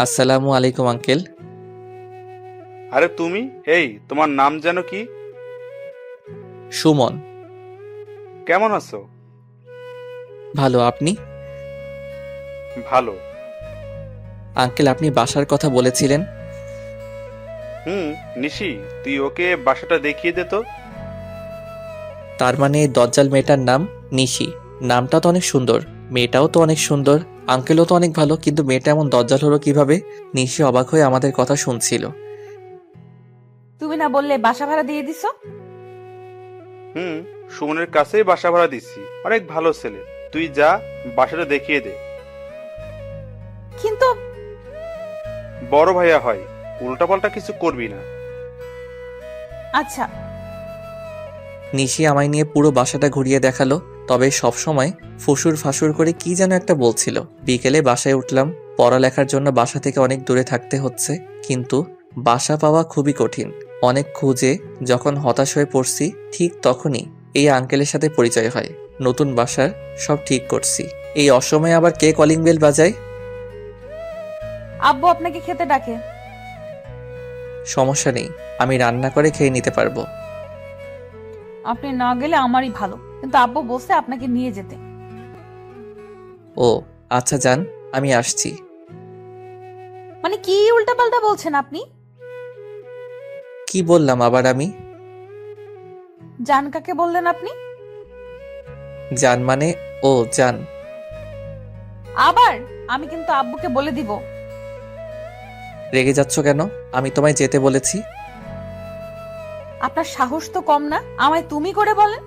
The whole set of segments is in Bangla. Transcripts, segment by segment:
আসসালামু আলাইকুম আঙ্কেল। আরে তুমি, এই তোমার নাম যেন কি? সুমন। কেমন আছো? ভালো, আপনি? ভালো। আঙ্কেল, আপনি বাসার কথা বলেছিলেন। হুম। নিশি, তুই ওকে বাসাটা দেখিয়ে দে তো। তার মানে দজ্জাল মেয়েটার নাম নিশি। নামটা তো অনেক সুন্দর, মেয়েটাও তো অনেক সুন্দর, আঙ্কেলও তো অনেক ভালো, কিন্তু মেয়েটা এমন দজ্জাল হলো কিভাবে? নিশি অবাক হয়ে আমাদের কথা শুনছিল। তুমি না বললে বাসা ভাড়া দিয়ে দিছো? হুম। সুমনের কাছেই বাসা ভাড়া দিচ্ছি, অনেক ভালো ছেলে। তুই যা, বাসাটা দেখিয়ে দে। কিন্তু বড় ভাইয়া হয়, উল্টাপাল্টা কিছু করবি না। আচ্ছা। নিশি আমায় নিয়ে পুরো বাসাটা ঘুরিয়ে দেখালো, তবে সবসময় ফুসুর ফাসুর করে কি যেন একটা বলছিল। বিকেলে বাসায় উঠলাম। পড়ালেখার জন্য বাসা থেকে অনেক দূরে থাকতে হচ্ছে, কিন্তু বাসা পাওয়া খুবই কঠিন। অনেক খুঁজে যখন হতাশ হয়ে পড়ছি, ঠিক তখনই এই আঙ্কেলের সাথে পরিচয় হয়। নতুন বাসার সব ঠিক করছি, এই অসময়ে আবার কে কলিং বেল বাজায়? আব্বু আপনাকে খেতে ডাকে। সমস্যা নেই, আমি রান্না করে খেয়ে নিতে পারবো। আপনি না গেলে আমারই ভালো, কিন্তু আব্বু বলছে আপনাকে নিয়ে যেতে। ও আচ্ছা, যান, আমি আসছি। মানে কি উল্টাপাল্টা বলছেন আপনি? কি বললাম আবার আমি? জান কাকে বললেন আপনি? যান মানে? ও যান। আবার? আমি কিন্তু আব্বুকে বলে দিব। রেগে যাচ্ছ কেন? আমি তোমায় যেতে বলেছি। আপনার সাহস তো কম না, আমায় তুমি করে বলেন।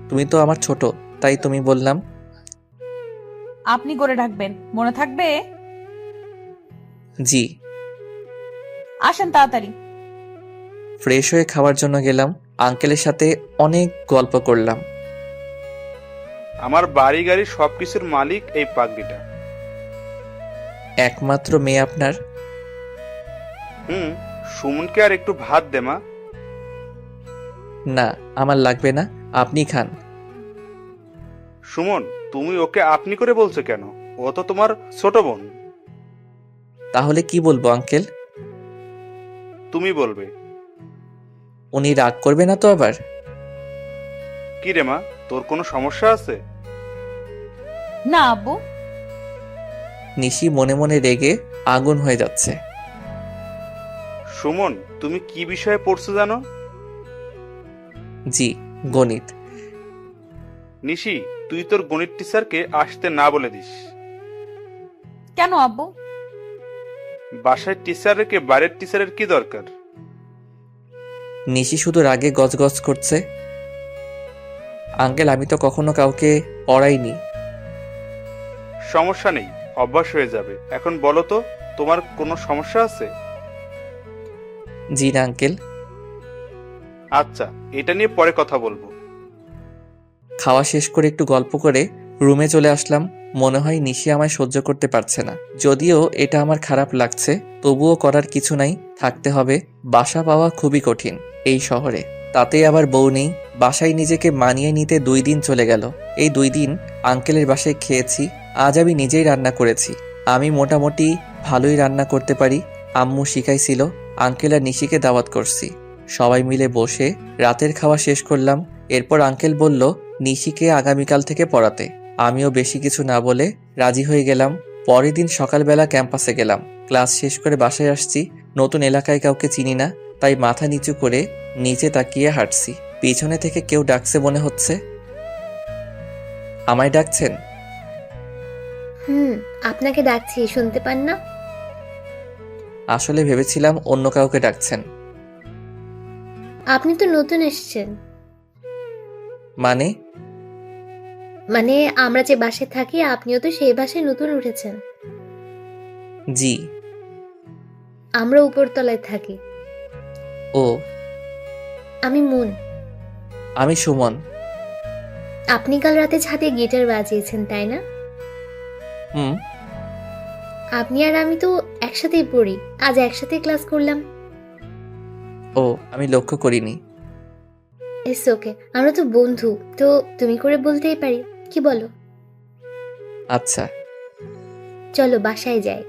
তুমি তো আমার ছোট, তাই তুমি বললাম। আপনি করে ডাকবেন, মনে থাকবে? জি। আসেন তাড়াতাড়ি। ফ্রেশ হয়ে খাওয়ার জন্য গেলাম। আঙ্কেলের সাথে অনেক গল্প করলাম। আমার বাড়ি গাড়ি সবকিছুর মালিক এই পাগড়িটা। একমাত্র মেয়ে আপনার? হুম। সুমনকে আর একটু ভাত দে মা। না, আমার লাগবে না, আপনি খান। সুমন, তুমি ওকে আপনি করে বলছো কেন? ও তো তোমার ছোট বোন। তাহলে কি বলবো আঙ্কেল? তুমি বলবে। উনি রাগ করবে না তো আবার? কি রে মা, তোর কোনো সমস্যা আছে? না আব্বু। নিশি মনে মনে রেগে আগুন হয়ে যাচ্ছে। সুমন, তুমি কি বিষয়ে পড়ছো জানো? জি, গণিত। নিশি, তুই তোর গণিত টিচারকে আসতে না বলে দিস। কেন আব্বু? বাসায় টিচার রেখে বাইরের টিচারের কি দরকার? নিশি শুধু রাগে গজগজ করছে। আঙ্কেল, আমি তো কখনো কাউকে পড়াইনি। সমস্যা নেই, অভ্যাস হয়ে যাবে। এখন বলো তো, তোমার কোনো সমস্যা আছে? জি না আঙ্কেল। আচ্ছা, এটা নিয়ে পরে কথা বলবো। খাওয়া শেষ করে একটু গল্প করে রুমে চলে আসলাম। মনে হয় নিশি আমায় সহ্য করতে পারছে না। যদিও এটা আমার খারাপ লাগছে, তবুও করার কিছু নাই, থাকতে হবে। বাসা পাওয়া খুবই কঠিন এই শহরে, তাতেই আবার বউ নেই। বাসায় নিজেকে মানিয়ে নিতে 2 দিন চলে গেল। এই 2 দিন আঙ্কেলের বাসায় খেয়েছি। আজ আমি নিজেই রান্না করেছি। আমি মোটামুটি ভালোই রান্না করতে পারি, আম্মু শিখাইছিল। আঙ্কেল আর নিশিকে দাওয়াত করছি। সবাই মিলে বসে রাতের খাওয়া শেষ করলাম। এরপর আঙ্কেল বলল নিশিকে আগামীকাল থেকে পড়াতে। আমিও বেশি কিছু না বলে রাজি হয়ে গেলাম। পরের দিন সকালবেলা ক্যাম্পাসে গেলাম। ক্লাস শেষ করে বাসায় আসছি। নতুন এলাকায় কাউকে চিনি না, তাই মাথা নিচু করে নিচে তাকিয়ে হাঁটছি। পিছনে থেকে কেউ ডাকছে মনে হচ্ছে। আমায় ডাকছেন? হুম, আপনাকে ডাকছি, শুনতে পান না? আসলে ভেবেছিলাম অন্য কাউকে ডাকছেন। আপনি তো নতুন এসেছেন। মানে? মানে আমরা যে বাসায় থাকি আপনিও তো সেই বাসায় নতুন উঠেছেন। জি। আমরা উপরতলায় থাকি। ও, আমি মুন। আমি সুমন। আপনি কাল রাতে ছাদে গিটার বাজিয়েছেন, তাই না? হুম। আপনি আর আমি তো একসাথেই পড়ি, আজ একসাথে ক্লাস করলাম। ও, আমি লক্ষ্য করিনি। ইটস ওকে, আমরা তো বন্ধু, তো তুমি করে বলতেই পারি, কি বলো? আচ্ছা। চলো বাসায় যাই।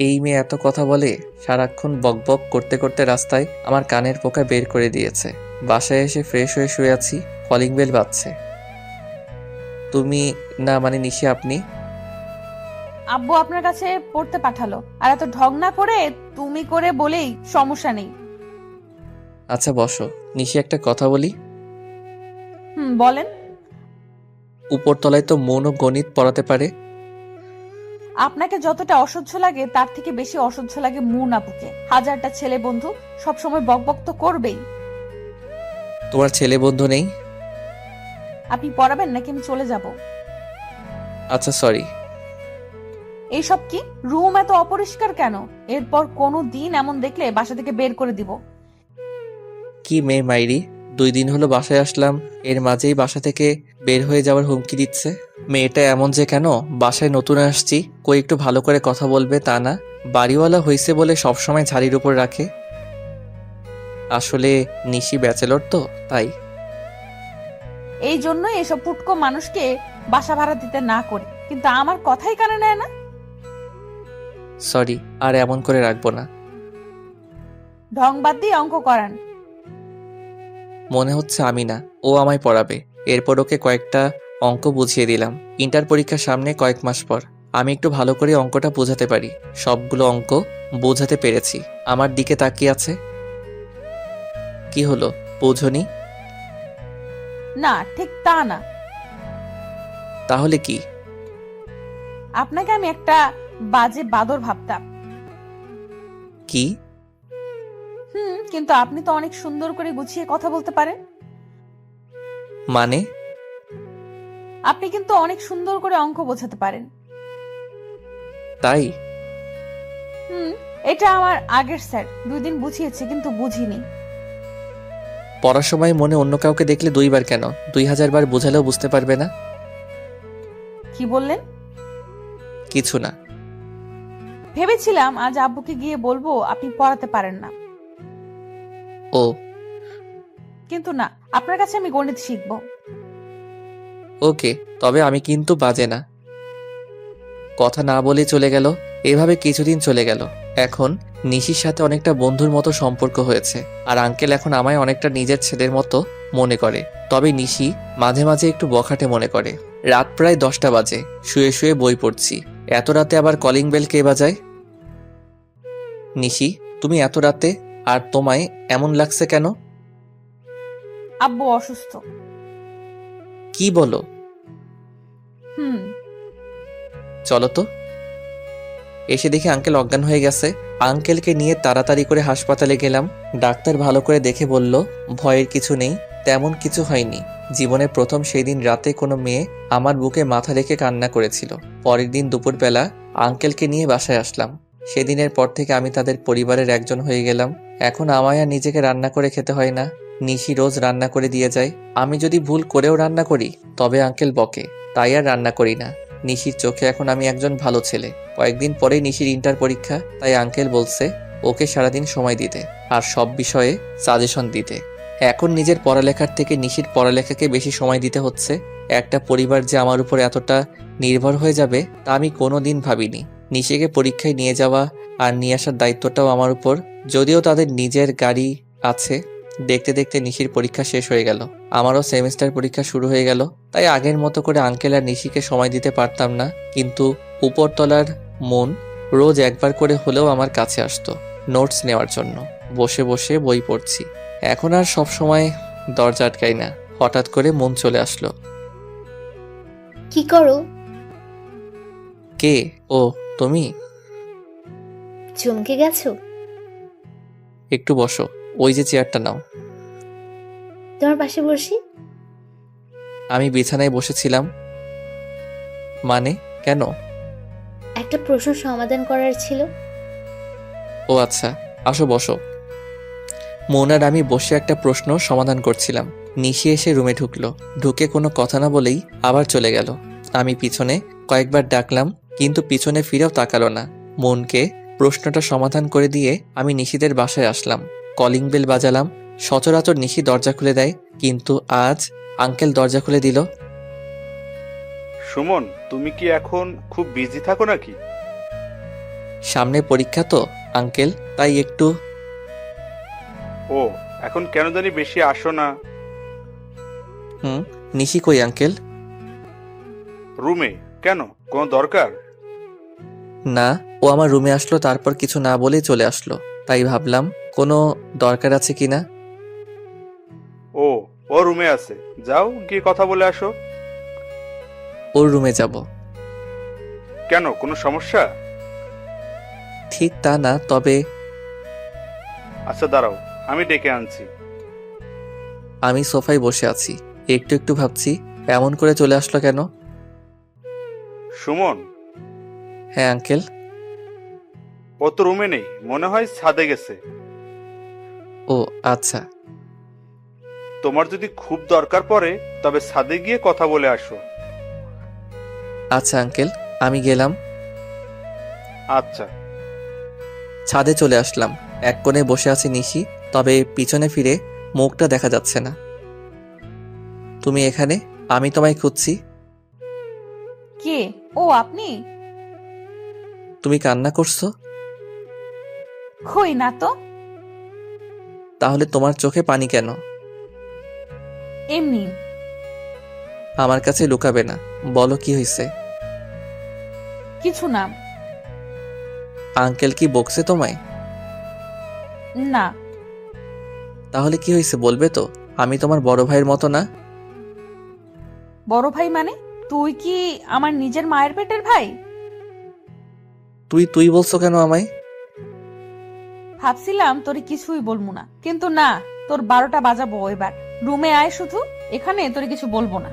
এই মেয়ে এত কথা বলে, সারাক্ষণ বকবক করতে করতে রাস্তায় আমার কানের পোকা বের করে দিয়েছে। বাসায় এসে ফ্রেশ হয়ে শুয়ে আছি, কলিং বেল বাজছে। তুমি না মানে নিশি, আপনি? আব্বু আপনার কাছে পড়তে পাঠালো, আর এত ঢং না করে তুমি করে বলেই সমস্যা নেই। আচ্ছা বসো। নিশি, একটা কথা বলি। বলেন। উপরতলায় তো মৌন গণিত পড়াতে পারে। আপনাকে যতটা অসহ্য লাগে তার থেকে বেশি অসহ্য লাগে মুন আপুকে। হাজারটা ছেলে বন্ধু সবসময় বকবক তো করবেই। তোমার ছেলে বন্ধু নেই? আপনি পড়াবেন নাকি আমি চলে যাব? আচ্ছা সরি। এইসব কি? রুম এত অপরিষ্কার কেন? এরপর কোনো দিন এমন দেখলে বাসা থেকে বের করে দিব। কি মেয়ে মাইরি, 2 দিন হলো বাসায় আসলাম, এর মাঝেই বাসা থেকে বের হয়ে যাওয়ার হুমকি দিচ্ছে। মেয়েটা এমন যে কেন? বাসায় নতুন আসছি, কই একটু ভালো করে কথা বলবে তা না, বাড়িওয়ালা হয়েছে বলে সবসময় ঝাড়ির উপর রাখে। আসলে নিশি ব্যাচেলর তো, তাই। এই জন্যই এসব পুটকো মানুষকে বাসা ভাড়া দিতে না করি, কিন্তু আমার কথাই কানে নেয় না। সরি, আর এমন করে রাখবো না। ঢং বাদ দিয়ে অঙ্ক করান। মনে হচ্ছে আমি না, ও আমায় পড়াবে। এরপর ওকে কয়েকটা অঙ্ক বুঝিয়ে দিলাম। ইন্টার পরীক্ষার সামনে কয়েক মাস পর আমি একটু ভালো করে অঙ্কটা বোঝাতে পারি। সবগুলো অঙ্ক বোঝাতে পেরেছি। আমার দিকে তাকিয়ে আছে। কি হলো, বোঝনি? না, ঠিক তা না। তাহলে কি? আপনাকে আমি একটা বাজে বাদর ভাবতাম। কি? কিন্তু আপনি তো অনেক সুন্দর করে গুছিয়ে কথা বলতে পারেন। মানে? আপনি কিন্তু অনেক সুন্দর করে অঙ্ক বোঝাতে পারেন। তাই? এটা আমার আগের স্যার 2 দিন বুঝিয়েছে, কিন্তু বুঝিনি। পড়ার সময় মনে অন্য কাউকে দেখলে 2 বার কেন, 2000 বার বোঝালেও বুঝতে পারবে না। কি বললেন? কিছু না। ভেবেছিলাম আজ আব্বুকে গিয়ে বলবো আপনি পড়াতে পারেন না, ও কিন্তু না, আপনার কাছে আমি গণিত শিখবো। ওকে, তবে আমি কিন্তু বাজে না। কথা না বলে চলে গেল। এভাবে কিছুদিন চলে গেল। এখন নিশির সাথে অনেকটা বন্ধুর মতো সম্পর্ক হয়েছে, আর আঙ্কেল এখন আমায় অনেকটা নিজের ছেলের মতো মনে করে। তবে নিশি মাঝে মাঝে একটু বখাটে মনে করে। রাত প্রায় 10টা বাজে, শুয়ে শুয়ে বই পড়ছি। এত রাতে আবার কলিং বেল কে বাজায়? নিশি, তুমি এত রাতে, আর তোমায় এমন লাগছে কেন? আব্বু অসুস্থ। কি বলো? চলো তো। এসে দেখি আঙ্কেল অজ্ঞান হয়ে গেছে। আঙ্কেলকে নিয়ে তাড়াতাড়ি করে হাসপাতালে গেলাম। ডাক্তার ভালো করে দেখে বলল, ভয়ের কিছু নেই, তেমন কিছু হয়নি। জীবনের প্রথম সেই দিন রাতে কোনো মেয়ে আমার বুকে মাথা রেখে কান্না করেছিল। পরের দিন দুপুরবেলা আঙ্কেলকে নিয়ে বাসায় আসলাম। সেদিনের পর থেকে আমি তাদের পরিবারের একজন হয়ে গেলাম। এখন আমায় আর নিজেকে রান্না করে খেতে হয় না, নিশি রোজ রান্না করে দিয়ে যায়। আমি যদি ভুল করেও রান্না করি তবে আঙ্কেল বকে, তাই আর রান্না করি না। নিশির চোখে এখন আমি একজন ভালো ছেলে। কয়েকদিন পরেই নিশির ইন্টার পরীক্ষা, তাই আঙ্কেল বলছে ওকে সারাদিন সময় দিতে আর সব বিষয়ে সাজেশন দিতে। এখন নিজের পড়ালেখার থেকে নিশির পড়ালেখাকে বেশি সময় দিতে হচ্ছে। একটা পরিবার যে আমার উপর এতটা নির্ভর হয়ে যাবে তা আমি কোনোদিন ভাবিনি। নিশিকে পরীক্ষায় নিয়ে যাওয়া আর নিয়ে আসার দায়িত্বটাও আমার উপর। যদিও তাদের নিজের গাড়ি আছে। দেখতে দেখতে নিশির পরীক্ষা শেষ হয়ে গেল, আমারও সেমিস্টার পরীক্ষা শুরু হয়ে গেল। তাই আগের মতো করে আঙ্কেল আর নিশিকে সময় দিতে পারতাম না, কিন্তু উপরতলার মন রোজ একবার করে হলেও আমার কাছে আসতো নোটস নেওয়ার জন্য। বসে বসে বই পড়ছি। এখন আর সব সময় দরজা আটকাই না। হঠাৎ করে মন চলে আসলো। কি করো? কে? ও তুমি? চমকে গেছো? একটু বসো, ওই যে চেয়ারটা নাও। তোমার পাশে বসি। আমি বিছানায় বসেছিলাম। মানে কেন? একটা প্রশ্ন সমাধান করার ছিল। ও আচ্ছা, আসো বসো। মৌনার আমি বসে একটা প্রশ্ন সমাধান করছিলাম। নিশি এসে রুমে ঢুকলো। ঢুকে কোনো কথা না বলেই আবার চলে গেল। আমি পিছনে কয়েকবার ডাকলাম, কিন্তু পিছনে ফিরেও তাকালো না। মনকে প্রশ্নটা সমাধান করে দিয়ে আমি নিশিদের বাসায় আসলাম। Calling bell বাজালাম। সচরাচর নিশি দরজা খুলে দেয়, কিন্তু আজ আঙ্কেল দরজা খুলে দিল। সুমন, তুমি কি এখন খুব বিজি থাকো নাকি? সামনে পরীক্ষা তো আঙ্কেল, তাই একটু। ও, এখন কেন জানি বেশি আসো না। নিশি কই আঙ্কেল? রুমে কেন, কোনো দরকার? না, ও আমার রুমে আসলো, তারপর কিছু না বলেই চলে আসলো, তাই ভাবলাম কোনো দরকার আছে কিনা। ও, ও রুমে আছে, যাও গিয়ে কথা বলে আসো। ওর রুমে যাব? কেন, কোনো সমস্যা? ঠিক তা না, তবে আচ্ছা দাঁড়াও, আমি ডেকে আনছি। আমি সোফায় বসে আছি, একটু একটু ভাবছি এমন করে চলে আসলো কেন। সুমন, হ্যাঁ আঙ্কেল। ও তো রুমে নেই, মনে হয় ছাদে গেছে। ও আচ্ছা। তোমার যদি খুব দরকার পড়ে তবে ছাদে গিয়ে কথা বলে আসো। আচ্ছা আঙ্কেল, আমি গেলাম। আচ্ছা। ছাদে চলে আসলাম, এক কোণে বসে আছে নিশি, তবে পিছনে ফিরে মুখটা দেখা যাচ্ছে না। তুমি এখানে? আমি তোমায় খুঁজছি। কে? ও আপনি? তুমি কান্না করছো? কই না তো। তাহলে তোমার চোখে পানি কেন? এমনি। আমার কাছে লুকাবে না, বলো কি হয়েছে। কিছু না। আঙ্কেল কি বকছে তোমায়? না। তাহলে কি হয়েছে বলবে তো? আমি তোমার বড় ভাইয়ের মতো না। বড় ভাই মানে? তুই কি আমার নিজের মায়ের পেটের ভাই? তুই তুই বলছো কেন আমায়? ভাবছিলাম তোরে কিছুই বলবো না, কিন্তু না, তোর 12টা বাজাবো এবার। রুমে আয় শুধু, এখানে তোরে কিছু বলবো না।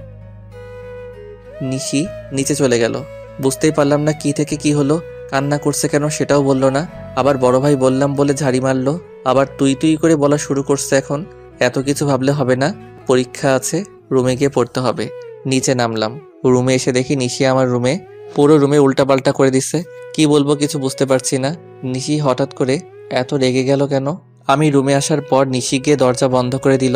নিশি নিচে চলে গেল, বুঝতেই পারলাম না কি থেকে কি হলো। কান্না করছে কেন সেটাও বললো না, আবার বড় ভাই বললাম বলে ঝাড়ি মারলো, আবার তুই তুই করে বলা শুরু করছে। এখন এত কিছু ভাবলে হবে না, পরীক্ষা আছে, রুমে গিয়ে পড়তে হবে। নিচে নামলাম, রুমে এসে দেখি নিশি আমার রুমে, পুরো রুমে উল্টাপাল্টা করে দিছে। কি বলবো কিছু বুঝতে পারছি না। নিশি হঠাৎ করে এত রেগে গেল কেন? আমি রুমে আসার পর নিশি গিয়ে দরজা বন্ধ করে দিল,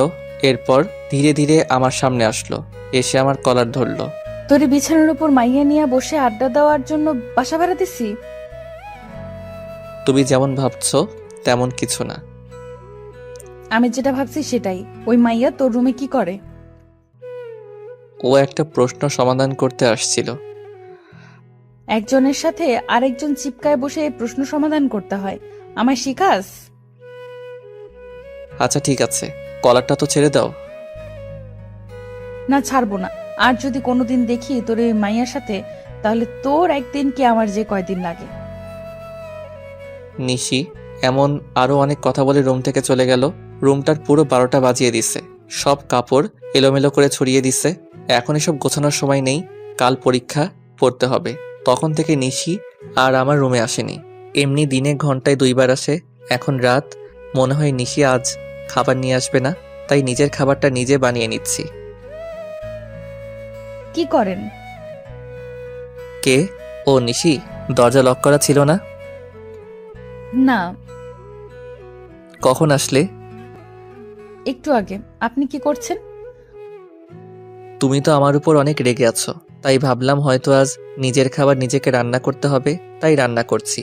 এরপর ধীরে ধীরে আমার সামনে আসলো, এসে আমার কলার ধরলো। তোরে বিছানার উপর মাইয়া নিয়ে বসে আড্ডা দেওয়ার জন্য বাসা ভাড়া দিছি? তুমি যেমন ভাবছো তেমন কিছু না। আমি যেটা ভাবছি সেটাই। ওই মাইয়া তোর রুমে কি করে? ও একটা প্রশ্ন সমাধান করতে আসছিল। একজনের সাথে আরেকজন চিপকায় বসে এই প্রশ্ন সমাধান করতে হয়? আমায় শিখাস? আচ্ছা ঠিক আছে, কলারটা তো ছেড়ে দাও। না, ছাড়বো না। আর যদি কোনোদিন দেখি তোর এই মাইয়ার সাথে, তাহলে তোর একদিন কি আমার যে কয়দিন লাগে। নিশি এমন আরো অনেক কথা বলে রুম থেকে চলে গেল। রুমটার পুরো 12টা বাজিয়ে দিছে, সব কাপড় এলোমেলো করে ছড়িয়ে দিছে। এখন এসব গোছানোর সময় নেই, কাল পরীক্ষা, পড়তে হবে। তখন থেকে নিশি আর আমার রুমে আসেনি। এমনি দিনে ঘন্টায় 2বার আসে। এখন রাত, মনে হয় নিশি আজ খাবার নিয়ে আসবে না, তাই নিজের খাবারটা নিজে বানিয়ে নিচ্ছি। কি করেন? কে? ও নিশি, দরজা লক করা ছিল না? না, কখন আসলে? একটু আগে। আপনি কি করছেন? তুমি তো আমার উপর অনেক রেগে আছো, তাই ভাবলাম হয়তো আজ নিজের খাবার নিজেকে রান্না করতে হবে, তাই রান্না করছি।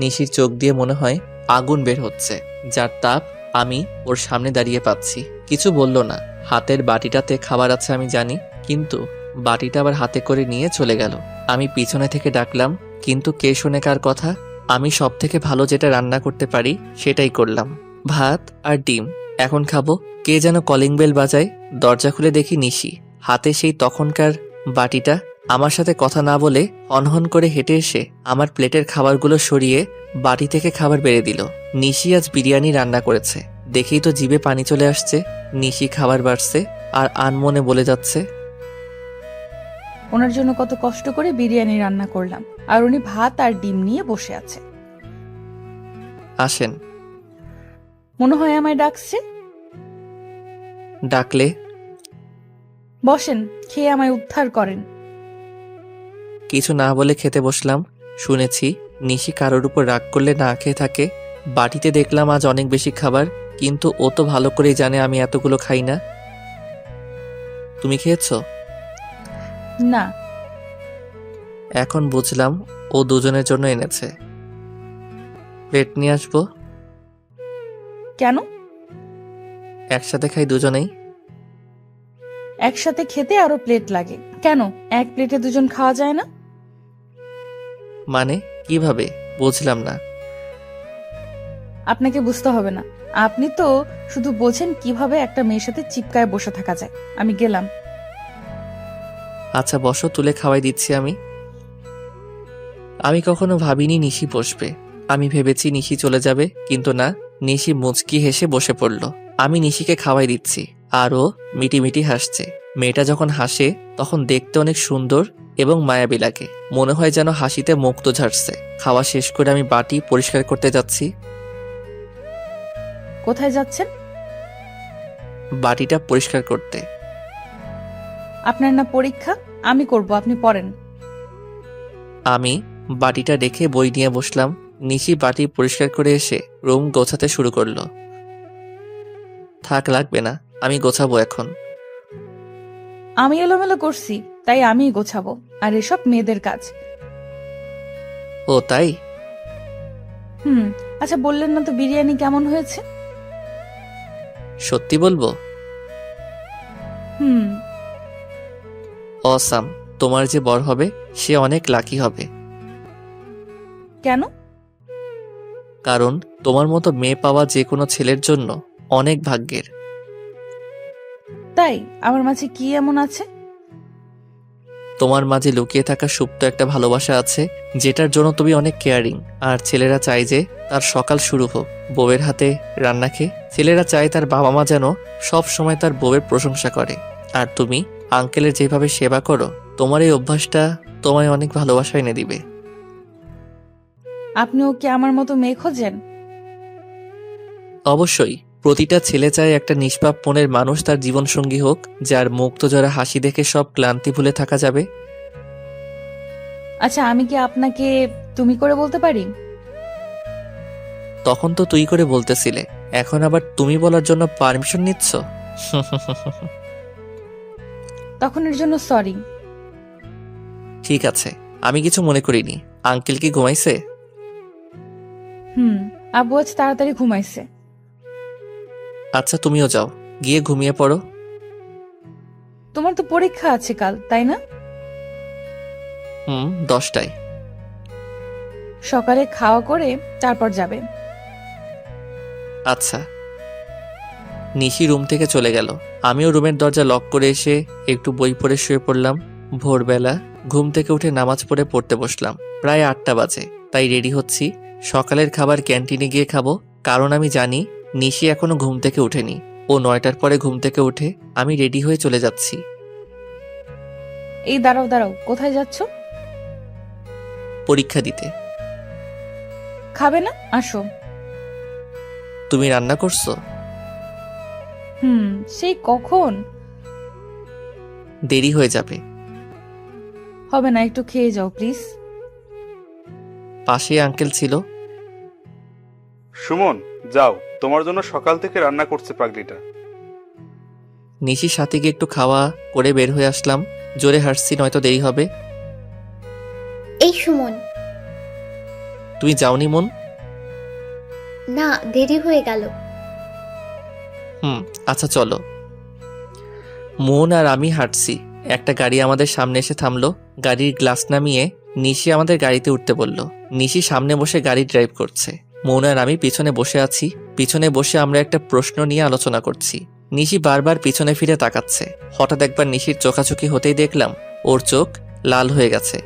নিশির চোখ দিয়ে মনে হয় আগুন বের হচ্ছে, যার তাপ আমি ওর সামনে দাঁড়িয়ে পাচ্ছি। কিছু বলল না। হাতের বাটিটাতে খাবার আছে আমি জানি, কিন্তু বাটিটা আবার হাতে করে নিয়ে চলে গেল। আমি পিছনে থেকে ডাকলাম, কিন্তু কে শোনে কার কথা? আমি সব থেকে ভালো যেটা রান্না করতে পারি সেটাই করলাম, ভাত আর ডিম। এখন খাবো। কে যেন কলিং বেল বাজায়, দরজা খুলে দেখি নিশি, হাতে সেই তখনকার বাটিটা। আমার সাথে কথা না বলে অনহন করে হেঁটে এসে আমার প্লেটের খাবারগুলো সরিয়ে বাটি থেকে খাবার বেড়ে দিল। নিশি আজ বিরিয়ানি রান্না করেছে, দেখেই তো জিভে পানি চলে আসছে। নিশি খাবার বাড়ছে আর আনমনে বলে যাচ্ছে, ওনার জন্য কত কষ্ট করে বিরিয়ানি রান্না করলাম, আর উনি ভাত আর ডিম নিয়ে বসে আছে। আসেন। মনে হয় আমায় ডাকছে। ডাকলে? বসেন, খেয়ে আমায় উদ্ধার করেন। কিছু না বলে খেতে বসলাম। শুনেছি নিশি কারোর উপর রাগ করলে না খেয়ে থাকে। বাটিতে দেখলাম আজ অনেক বেশি খাবার, কিন্তু ও তো ভালো করেই জানে আমি এতগুলো খাই না। তুমি খেয়েছো? না। এখন বুঝলাম ও দুজনের জন্য এনেছে। প্লেট নিয়ে আসবো? কেন? একসাথে খাই দুজনেই। একসাথে খেতে আরো প্লেট লাগে কেন? এক প্লেটে দুজন খাওয়া যায় না? মানে কিভাবে? বুঝলাম না। আপনাকে বুঝতে হবে না। আপনি তো শুধু বোঝেন কিভাবে একটা মেয়ের সাথে চিপকায় বসে থাকা যায়। আমি গেলাম। আচ্ছা বসো, তুলে খাওয়াই দিচ্ছি আমি। আমি কখনো ভাবিনি নিশি বসবে। আমি ভেবেছি নিশি চলে যাবে, কিন্তু না, নিশি মুচকি হেসে বসে পড়ল। আমি নিশিকে খাওয়াই দিচ্ছি আর ও মিটিমিটি হাসছে। মেয়েটা যখন হাসে তখন দেখতে অনেক সুন্দর এবং মায়াবী লাগে। মনে হয় যেন হাসিতে মুক্ত ঝাড়ছে। খাওয়া শেষ করে আমি বাটি পরিষ্কার করতে যাচ্ছি। কোথায় যাচ্ছেন? বাটিটা পরিষ্কার করতে। আপনার না পরীক্ষা? আমি করব, আপনি পড়েন। আমি বাটিটা রেখে বই নিয়ে বসলাম। নিশি বাটি পরিষ্কার করে এসে রুম গোছাতে শুরু করলো। থাক, লাগবে না, আমি গোছাবো এখন। আমি এলোমেলো করছি, তাই আমিই গোছাবো। আর এসব মেয়েদের কাজ। ও তাই? আচ্ছা, বললেন না তো বিরিয়ানি কেমন হয়েছে? সত্যি বলবো? হুম। অসাম। তোমার যে বর হবে সে অনেক লাকি হবে। কেন? কারণ তোমার মতো মেয়ে পাওয়া যে কোনো ছেলের জন্য অনেক ভাগ্যের। তাই? আমার মাঝে কি এমন আছে? তোমার মাঝে লুকিয়ে থাকা সুপ্ত একটা ভালোবাসা আছে, যেটার জন্য তুমি অনেক কেয়ারিং। আর ছেলেরা চায় যে তার সকাল শুরু হোক বউয়ের হাতে রান্না খেয়ে। ছেলেরা চায় তার বাবা মা যেন সব সময় তার বউয়ের প্রশংসা করে। আর তুমি আঙ্কেলের যেভাবে সেবা করো, তোমার এই অভ্যাসটা তোমায় অনেক ভালোবাসা এনে দিবে। আপনিও কি আমার মতো মেয়ে খোঁজেন? অবশ্যই। প্রতিটা ছেলে চায় একটা নিষ্পাপ মনের মানুষ তার জীবনসঙ্গী হোক, যার মুক্ত জরা হাসি দেখে সব ক্লান্তি ভুলে থাকা যাবে। আচ্ছা, আমি কি আপনাকে তুমি করে বলতে পারি? তখন তো তুই করে বলতেছিলে, এখন আবার তুমি বলার জন্য পারমিশন নিচ্ছ? তখন এর জন্য সরি। ঠিক আছে, আমি কিছু মনে করিনি। আঙ্কেল কি ঘুমাইছে? আব্বু আজ তাড়াতাড়ি ঘুমাইছে। আচ্ছা তুমিও যাও, গিয়ে ঘুমিয়ে পড়ো। তোমার তো পরীক্ষা আছে কাল, তাই না? 10টায়। সকালে খাওয়া করে তারপর যাবে। আচ্ছা। নিশি রুম থেকে চলে গেল। আমিও রুমের দরজা লক করে এসে একটু বই পড়ে শুয়ে পড়লাম। ভোরবেলা ঘুম থেকে উঠে নামাজ পড়তে বসলাম। প্রায় 8টা বাজে, তাই রেডি হচ্ছি। সকালের খাবার ক্যান্টিনে গিয়ে খাবো, কারণ আমি জানি নিশি এখনো ঘুম থেকে উঠেনি। ও 9টার পরে ঘুম থেকে উঠে। আমি রেডি হয়ে চলে যাচ্ছি। এই দাঁড়াও দাঁড়াও, কোথায় যাচ্ছ? পরীক্ষা দিতে। খাবে না? আসো। তুমি রান্না করছো? সেই কখন? দেরি হয়ে যাবে। হবে না, একটু খেয়ে যাও প্লিজ। পাশে আঙ্কেল ছিল। সুমন, যাও, তোমার জন্য সকাল থেকে রান্না করছে পাগলিটা। নিশির সাথে গিয়ে একটু খাওয়া করে বের হয়ে আসলাম। জোরে হাঁটছি, নয়তো দেরি হবে। এই সুমন, তুমি যাওনি মন? না, দেরি হয়ে গেল। আচ্ছা চলো। মন আর আমি হাঁটছি। একটা গাড়ি আমাদের সামনে এসে থামলো। গাড়ির গ্লাস নামিয়ে নিশি আমাদের গাড়িতে উঠতে বলল। নিশি সামনে বসে গাড়ি ড্রাইভ করছে। মন আর আমি পিছনে বসে আছি। পিছনে বসে আমরা একটা প্রশ্ন নিয়ে আলোচনা করছি। নিশি বারবার পিছনে ফিরে তাকাচ্ছে। হঠাৎ একবার নিশির চোখাচোখি হতেই দেখলাম ওর চোখ লাল হয়ে গেছে।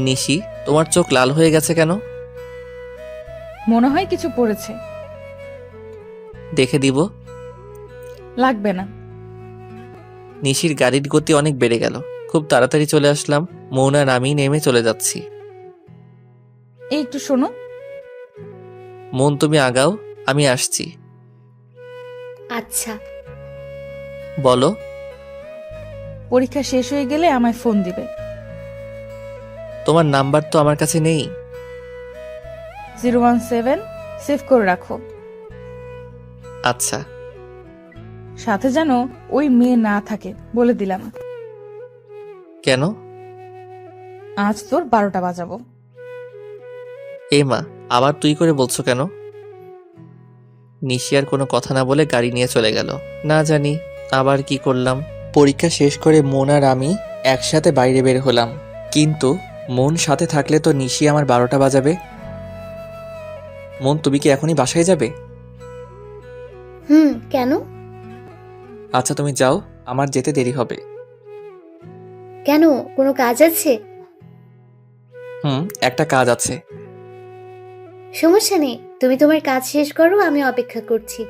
নিশি, তোমার চোখ লাল হয়ে গেছে কেন? মনে হয় কিছু পড়েছে। দেখে দিব? লাগবে না। নিশির গাড়ির গতি অনেক বেড়ে গেল। খুব তাড়াতাড়ি চলে আসলাম। মৌন আর আমি নেমে চলে যাচ্ছি। এই একটু শোনো। মন তুমি আগাও, আমি আসছি। আচ্ছা। বলো। পরীক্ষা শেষ হয়ে গেলে আমায় ফোন দিবে। তোমার নাম্বার তো আমার কাছে নেই। 017 সেভ করে রাখো। আচ্ছা। সাথে যেন ওই মেয়ে না থাকে, বলে দিলাম। কেন? আজ তোর 12টা বাজাবো। এ মা, আবার তুই করে বলছো কেন? নিশি আর কোনো কথা না বলে গাড়ি নিয়ে চলে গেল। না জানি আবার কি করলাম। পরীক্ষা শেষ করে মন আর আমি একসাথে বাইরে বের হলাম, কিন্তু মন সাথে থাকলে তো নিশি আমার 12টা বাজাবে। মন, তুমি কি এখনই বাসায় যাবে? কেন? আচ্ছা তুমি যাও, আমার যেতে দেরি হবে। কেন, কোনো কাজ আছে? একটা কাজ আছে। সমস্যা নেই, তুমি তোমার কাজ শেষ করো, আমি অপেক্ষা করছি।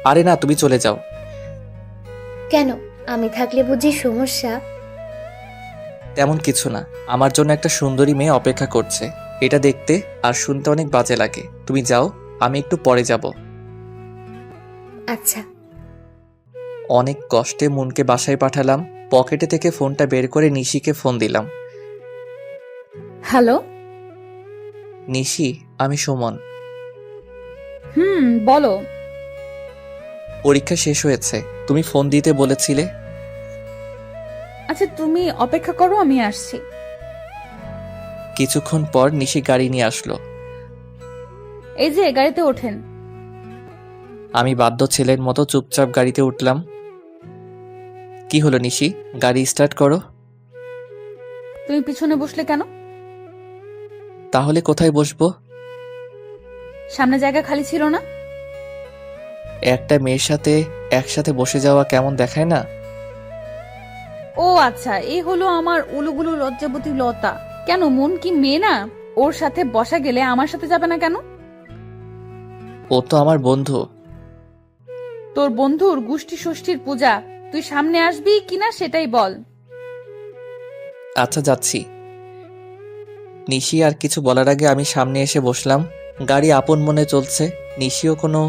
আরে না, তুমি চলে যাও। কেন, আমি থাকলে বুঝি সমস্যা? তেমন কিছু না, আমার জন্য একটা সুন্দরী মেয়ে অপেক্ষা করছে। এটা দেখতে আর শুনতে অনেক বাজে লাগে। তুমি যাও, আমি একটু পরে যাব। আচ্ছা। অনেক কষ্টে মনকে বাসায় পাঠালাম। পকেটে থেকে ফোনটা বের করে নিশিকে ফোন দিলাম। হ্যালো। নিশি, আমি সুমন। বলো। পরীক্ষা শেষ হয়েছে, তুমি ফোন দিতে বলেছিলে। আচ্ছা তুমি অপেক্ষা করো, আমি আসছি। কিছুক্ষণ পর নিশি গাড়ি নিয়ে আসলো। এই যে গাড়িতে ওঠেন। আমি বাধ্য ছেলের মতো চুপচাপ গাড়িতে উঠলাম। কি হলো নিশি, গাড়ি স্টার্ট করো। তুমি পিছনে বসলে কেন? তাহলে কোথায় বসবো? সামনে জায়গা খালি ছিল না? একটা মেয়ের সাথে একসাথে বসে যাওয়া কেমন দেখায় না? ও আচ্ছা, এই হলো আমার উলুগুলু লজ্জাবতী লতা। কেন, মন কি মেয়ে না? ওর সাথে বসা গেলে আমার সাথে যাবে না কেন? ও তো আমার বন্ধু। তোর বন্ধুর গোষ্ঠী ষষ্ঠীর পূজা, তুই সামনে আসবি কিনা সেটাই বল। আচ্ছা যাচ্ছি। নিশি আর কিছু বলার আগে আমি সামনে এসে বসলাম। গাড়ি আপন মনে চলছে। নিশিও কোনো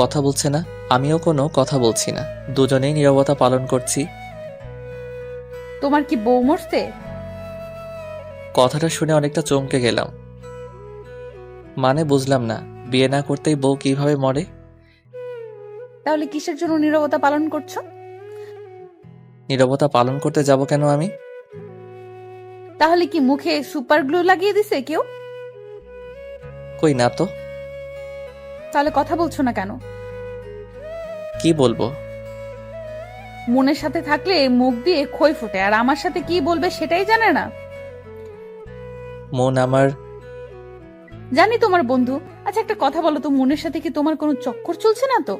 কথা বলছে না, আমিও কোনো কথা বলছি না। দুজনেই নীরবতা পালন করছি। তোমার কি বউ মরছে? কথাটা শুনে অনেকটা চমকে গেলাম। মানে বুঝলাম না, বিয়ে না করতেই বউ কিভাবে মরে? তাহলে কিসের জন্য নীরবতা পালন করছো? নীরবতা পালন করতে যাব কেন আমি? তাহলে কি মুখে সুপার গ্লু লাগিয়ে দিছে কেউ? কই না তো। তাহলে কথা বলছো না কেন? কি বলবো? মনের সাথে থাকলে মুখ দিয়ে খই ফোটে, আর আমার সাথে কি বলবে সেটাই জানে না। মন আমার। জানি তোমার বন্ধু। আচ্ছা একটা কথা বলো তো, মনের সাথে কি তোমার কোনো চক্কর চলছে না তো?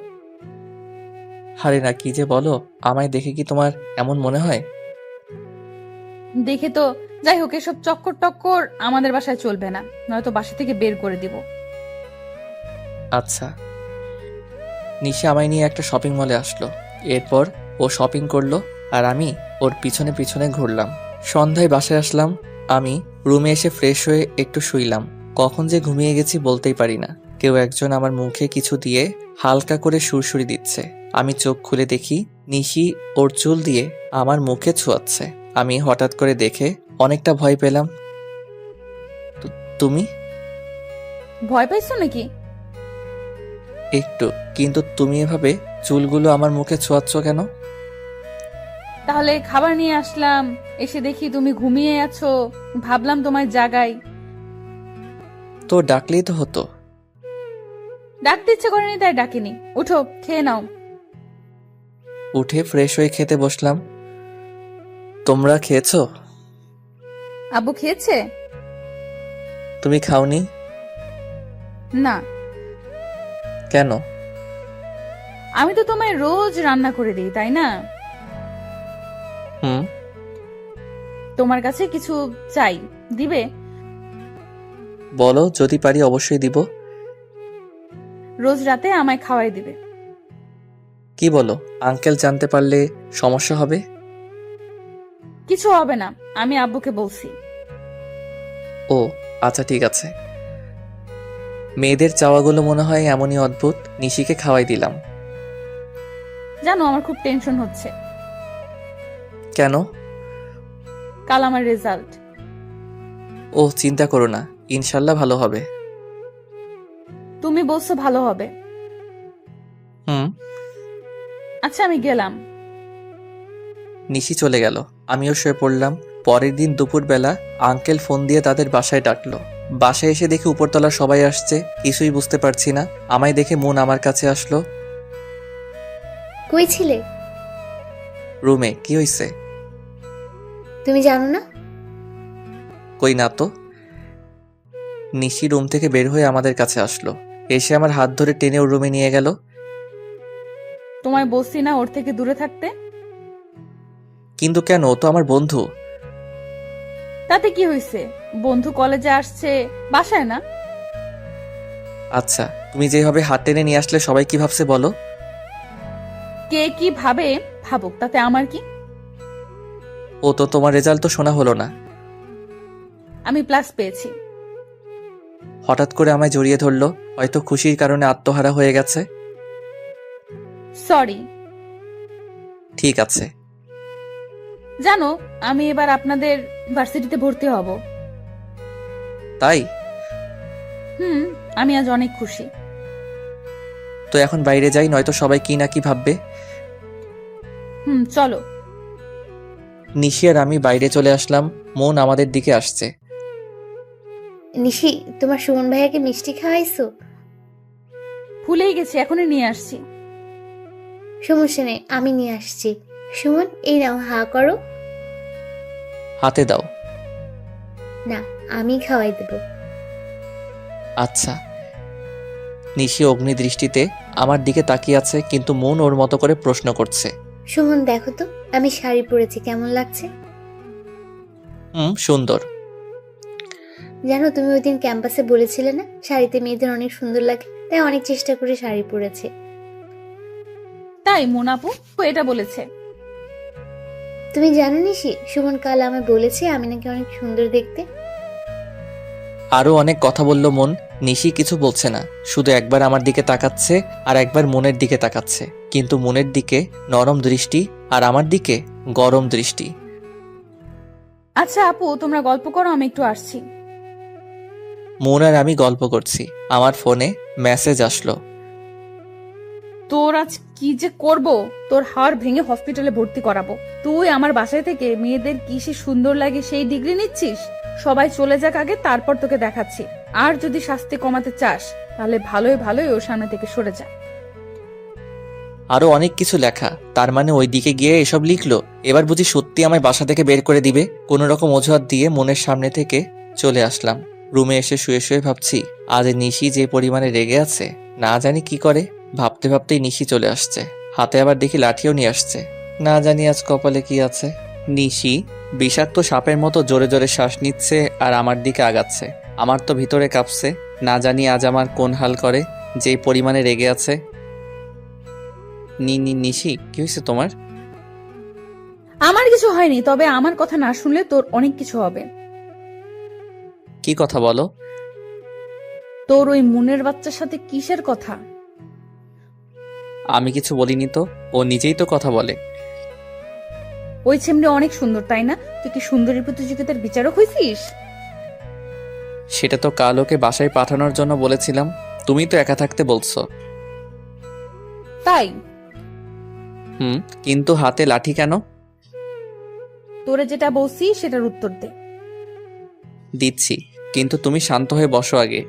হারে না, কি যে বলো, আমায় দেখে কি তোমার এমন মনে হয়? দেখে তো। যাই হোক, এসব চক্কর টক্কর আমাদের বাসায় চলবে না, নয়তো বাসা থেকে বের করে দিব। আচ্ছা। নিশা আমায় নিয়ে একটা শপিং মলে আসলো। এরপর ও শপিং করলো আর আমি ওর পিছনে পিছনে ঘুরলাম। সন্ধ্যায় বাসায় আসলাম। আমি রুমে এসে ফ্রেশ হয়ে একটু শুইলাম। কখন যে ঘুমিয়ে গেছি বলতেই পারি না। কেউ একজন আমার মুখে কিছু দিয়ে হালকা করে সুরসুরি দিচ্ছে। আমি চোখ খুলে দেখি নিশি ওর চুল দিয়ে আমার মুখে ছোঁয়াচ্ছে। আমি হঠাৎ করে দেখে অনেকটা ভয় পেলাম। তুমি? ভয় পাইছো নাকি? একটু, কিন্তু তুমি এভাবে চুলগুলো আমার মুখে ছোঁয়াচ্ছ কেন? তাহলে খাবার নিয়ে আসলাম, এসে দেখি তুমি ঘুমিয়ে আছো, ভাবলাম তোমার জাগাই। তো ডাকলেই তো হতো। ডাকতে ইচ্ছে করেনি তাই ডাকিনি। উঠো, খেয়ে নাও। উঠে ফ্রেশ হয়ে খেতে বসলাম। তোমরা খেয়েছো? আব্বু খেয়েছে? তুমি খাওনি? না। কেন? আমি তো তোমায় রোজ রান্না করে দিই, তাই না? হুম। তোমার কাছে কিছু চাই, দিবে? বলো, যদি পারি অবশ্যই দিব। রোজ রাতে আমায় খাওয়াই দিবে। কি বলো, আঙ্কেল জানতে পারলে সমস্যা হবে? কিছু হবে না, আমি আব্বুকে বলছি। ও আচ্ছা, ঠিক আছে। মেয়েদের চাওয়াগুলো মনে হয় এমনই অদ্ভুত। নিশিকে খাওয়াই দিলাম। জানো, আমার খুব টেনশন হচ্ছে। কেন? কাল আমার রেজাল্ট। ও চিন্তা করো না, ইনশাল্লাহ ভালো হবে। তুমি বলছো ভালো হবে। হুম। আচ্ছা আমি গেলাম। নিশি চলে গেল। আমিও শুয়ে পড়লাম। পরের দিন দুপুরবেলা আঙ্কেল ফোন দিয়ে তাদের বাসায় ডাকলো। বাসায় এসে দেখি উপরতলা সবাই আসছে, কিছুই বুঝতে পারছি না। আমায় দেখে মন আমার কাছে আসলো। কই ছিলে? রুমে। কি হয়েছে? তুমি জানো না? কই না তো। নিশি রুম থেকে বের হয়ে আমাদের কাছে আসলো, এসে আমার হাত ধরে টেনে ওর রুমে নিয়ে গেল। তোমায় বলছি না ওর থেকে দূরে থাকতে? কিন্তু কেন? ও তো আমার বন্ধু। তাতে কি হয়েছে? বন্ধু কলেজে আসছে, বাসায় না। আচ্ছা, তুমি যেভাবে হাত টেনে নিয়ে আসলে সবাই কি ভাবছে বলো? কে কি ভাবে ভাবুক, তাতে আমার কি? ও তো তোমার রেজাল্ট তো শোনা হলো না। আমি প্লাস পেয়েছি। হঠাৎ করে আমায় জড়িয়ে ধরলো, হয়তো খুশির কারণে আত্মহারা হয়ে গেছে। সরি। ঠিক আছে। জানো, আমি এবার আপনাদের ভার্সিটিতে ভর্তি হব। তাই? আমি আজ অনেক খুশি। তো এখন বাইরে যাই, নয়তো সবাই কি না কি ভাববে। চলো। নিশি আর আমি বাইরে চলে আসলাম। মন আমাদের দিকে আসছে। নিশি, তোমার সুমন ভাইয়াকে মিষ্টি খাওয়াইছো? ভুলেই গেছি, এখনই নিয়ে আসছি। সমস্যা নেই, আমি নিয়ে আসছি। সুমন, এই নাও, হা করো। হাতে দাও। না, আমি খাওয়াই দেব। আচ্ছা। নিশি অগ্নি দৃষ্টিতে আমার দিকে তাকিয়ে আছে, কিন্তু মন ওর মতো করে প্রশ্ন করছে। সুমন, দেখো তো আমি শাড়ি পরেছি, কেমন লাগছে? সুন্দর। জানো, তুমি ওই দিন ক্যাম্পাসে বলেছিলে না শাড়িতে মেয়েদের অনেক সুন্দর লাগে, তাই অনেক চেষ্টা করে শাড়ি পরেছে। তাই মোনাপু এটা বলেছে? তুমি জানো নিশি, সুমন কাল আমায় বলেছে আমি নাকি অনেক সুন্দর দেখতে। আরো অনেক কথা বলল মন। নিশি কিছু বলছে না, শুধু একবার আমার দিকে তাকাচ্ছে আর একবার মনের দিকে তাকাচ্ছে, কিন্তু মনের দিকে নরম দৃষ্টি আর আমার দিকে গরম দৃষ্টি। আচ্ছা আপু, তোমরা গল্প করো, আমি একটু আসছি। মন আর আমি গল্প করছি, আমার ফোনে মেসেজ আসলো। তোর আজ কি যে করব, তোর হাড় ভেঙে হসপিটালে ভর্তি করাবো। তুই আমার বাসায় থেকে মেয়েদের কি সে সুন্দর লাগে সেই ডিগ্রি নিচ্ছিস। সবাই চলে যাক আগে, তারপর তোকে দেখাচ্ছি। আর যদি শাস্তি কমাতে চাস তাহলে ভালোই ভালোই ওর সামনে থেকে সরে যা। আরো অনেক কিছু লেখা, তার মানে ওই দিকে গিয়ে এসব লিখলো। এবার বুঝি সত্যি আমায় বাসা থেকে বের করে দিবে। কোনো রকম অজুহাত দিয়ে মনের সামনে থেকে চলে আসলাম। রুমে এসে শুয়ে শুয়ে ভাবছি, আজ নিশি যে পরিমাণে রেগে আছে, না জানি কি করে। ভাবতে ভাবতেই নিশি চলে আসছে, হাতে আবার দেখি লাঠিও নিয়ে আসছে। না জানি আজ কপালে কি আছে। নিশি বিষাক্ত সাপের মতো জোরে জোরে শ্বাস নিচ্ছে আর আমার দিকে আগাচ্ছে। আমার তো ভিতরে কাঁপছে, না জানি আজ আমার কোন হাল করে, যেই পরিমাণে রেগে আছে। নিশি, কি হয়েছে তোমার? আমার কিছু হয়নি, তবে আমার কথা না শুনলে তোর অনেক কিছু হবে। কি কথা বলো? তোর ওই মনের বাচ্চার সাথে কিসের কথা? আমি কিছু বলিনি তো, ও নিজেই তো কথা বলে। ওই ছেমনি অনেক সুন্দর, তাই না? তুই কি সুন্দরী প্রতিযোগিতার বিচারক হয়েছিস? সেটা তো কাল ওকে বাসায় পাঠানোর জন্য বলেছিলাম, তুমি তো একা থাকতে বলছো। তাই? কিন্তু হাতে লাঠি কেন? তোরে যেটা বলছি সেটার উত্তর দে। দিচ্ছি, কিন্তু তুমি শান্ত হয়ে বসো আগে।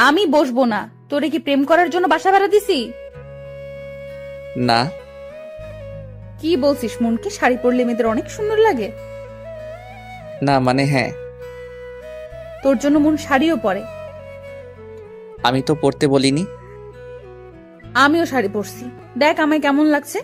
আমি বসবো না। তোরে কি প্রেম করার জন্য বাসা ভাড়া দিছি? না। কি বলছিস? মনকে শাড়ি পরলে মেয়েদের অনেক সুন্দর লাগে? না মানে হ্যাঁ। তোর জন্য মন শাড়িও পরে। আমি তো পড়তে বলিনি। আমিও শাড়ি পরছি, দেখ আমায় কেমন লাগছে।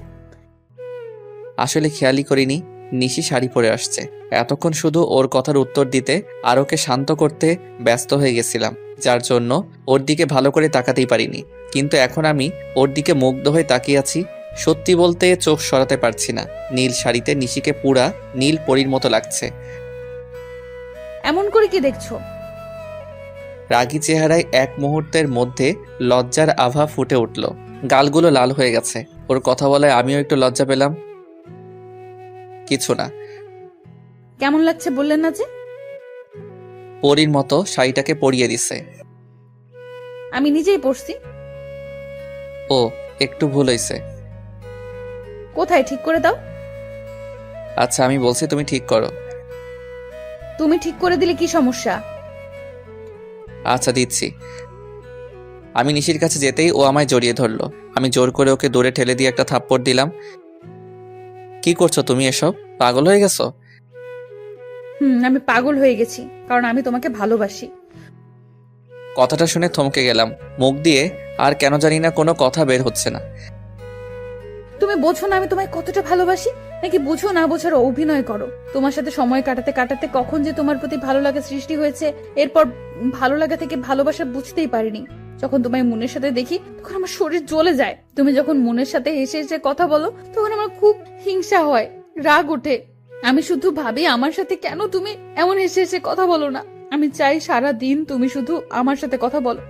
আসলে খেয়ালই করিনি নিশি শাড়ি পরে আসছে। এতক্ষণ শুধু ওর কথার উত্তর দিতে আর ওকে শান্ত করতে ব্যস্ত হয়ে গেছিলাম, যার জন্য ওর দিকে ভালো করে তাকাতেই পারিনি। কিন্তু এখন আমি ওর দিকে মুগ্ধ হয়ে তাকিয়ে আছি। সত্যি বলতে চোখ সরাতে পারছি না। নীল শাড়িতে নিশিকে পুরা নীল পরীর মতো লাগছে। এমন করে কি দেখছো? রাগী চেহারায় এক মুহূর্তের মধ্যে লজ্জার আভা ফুটে উঠল, গালগুলো লাল হয়ে গেছে। ওর কথা বলায় আমিও একটু লজ্জা পেলাম। কিছু না। কেমন লাগছে বললেন না যে? পরীর মতো শাড়িটাকে পরিয়ে দিছে। আমি নিজেই পরছি। ও, একটু ভুল হয়েছে। কোথায় ঠিক করে দাও। আচ্ছা আমি বলছি তুমি ঠিক করো। তুমি ঠিক করে দিলে কি সমস্যা? আচ্ছা দিচ্ছি। আমি নিশির কাছে যেতেই ও আমায় জড়িয়ে ধরলো। আমি জোর করে ওকে দূরে ঠেলে দিয়ে একটা থাপ্পড় দিলাম। কি করছো তুমি এসব? পাগল হয়ে গেছো? আমি পাগল হয়ে গেছি, কারণ আমি তোমাকে ভালোবাসি। কথাটা শুনে থমকে গেলাম। মুখ দিয়ে আর কেন জানি না কোনো কথা বের হচ্ছে না। তুমি বোঝো না আমি তোমায় কতটা ভালোবাসি, নাকি বুঝো না বোঝার অভিনয় করো? তোমার সাথে সময় কাটাতে কাটাতে কখন যে তোমার প্রতি ভালো লাগা সৃষ্টি হয়েছে, এরপর ভালো লাগা থেকে ভালোবাসা বুঝতেই পারিনি। যখন তোমায় মনের সাথে দেখি তখন আমার শরীর জ্বলে যায়। তুমি যখন মনের সাথে হেসে হেসে কথা বলো তখন আমার খুব হিংসা হয়, রাগ ওঠে। আমি শুধু ভাবি আমার সাথে কেন তুমি এমন হেসে হেসে কথা বলো না। আমি চাই সারা দিন তুমি শুধু আমার সাথে কথা বলো।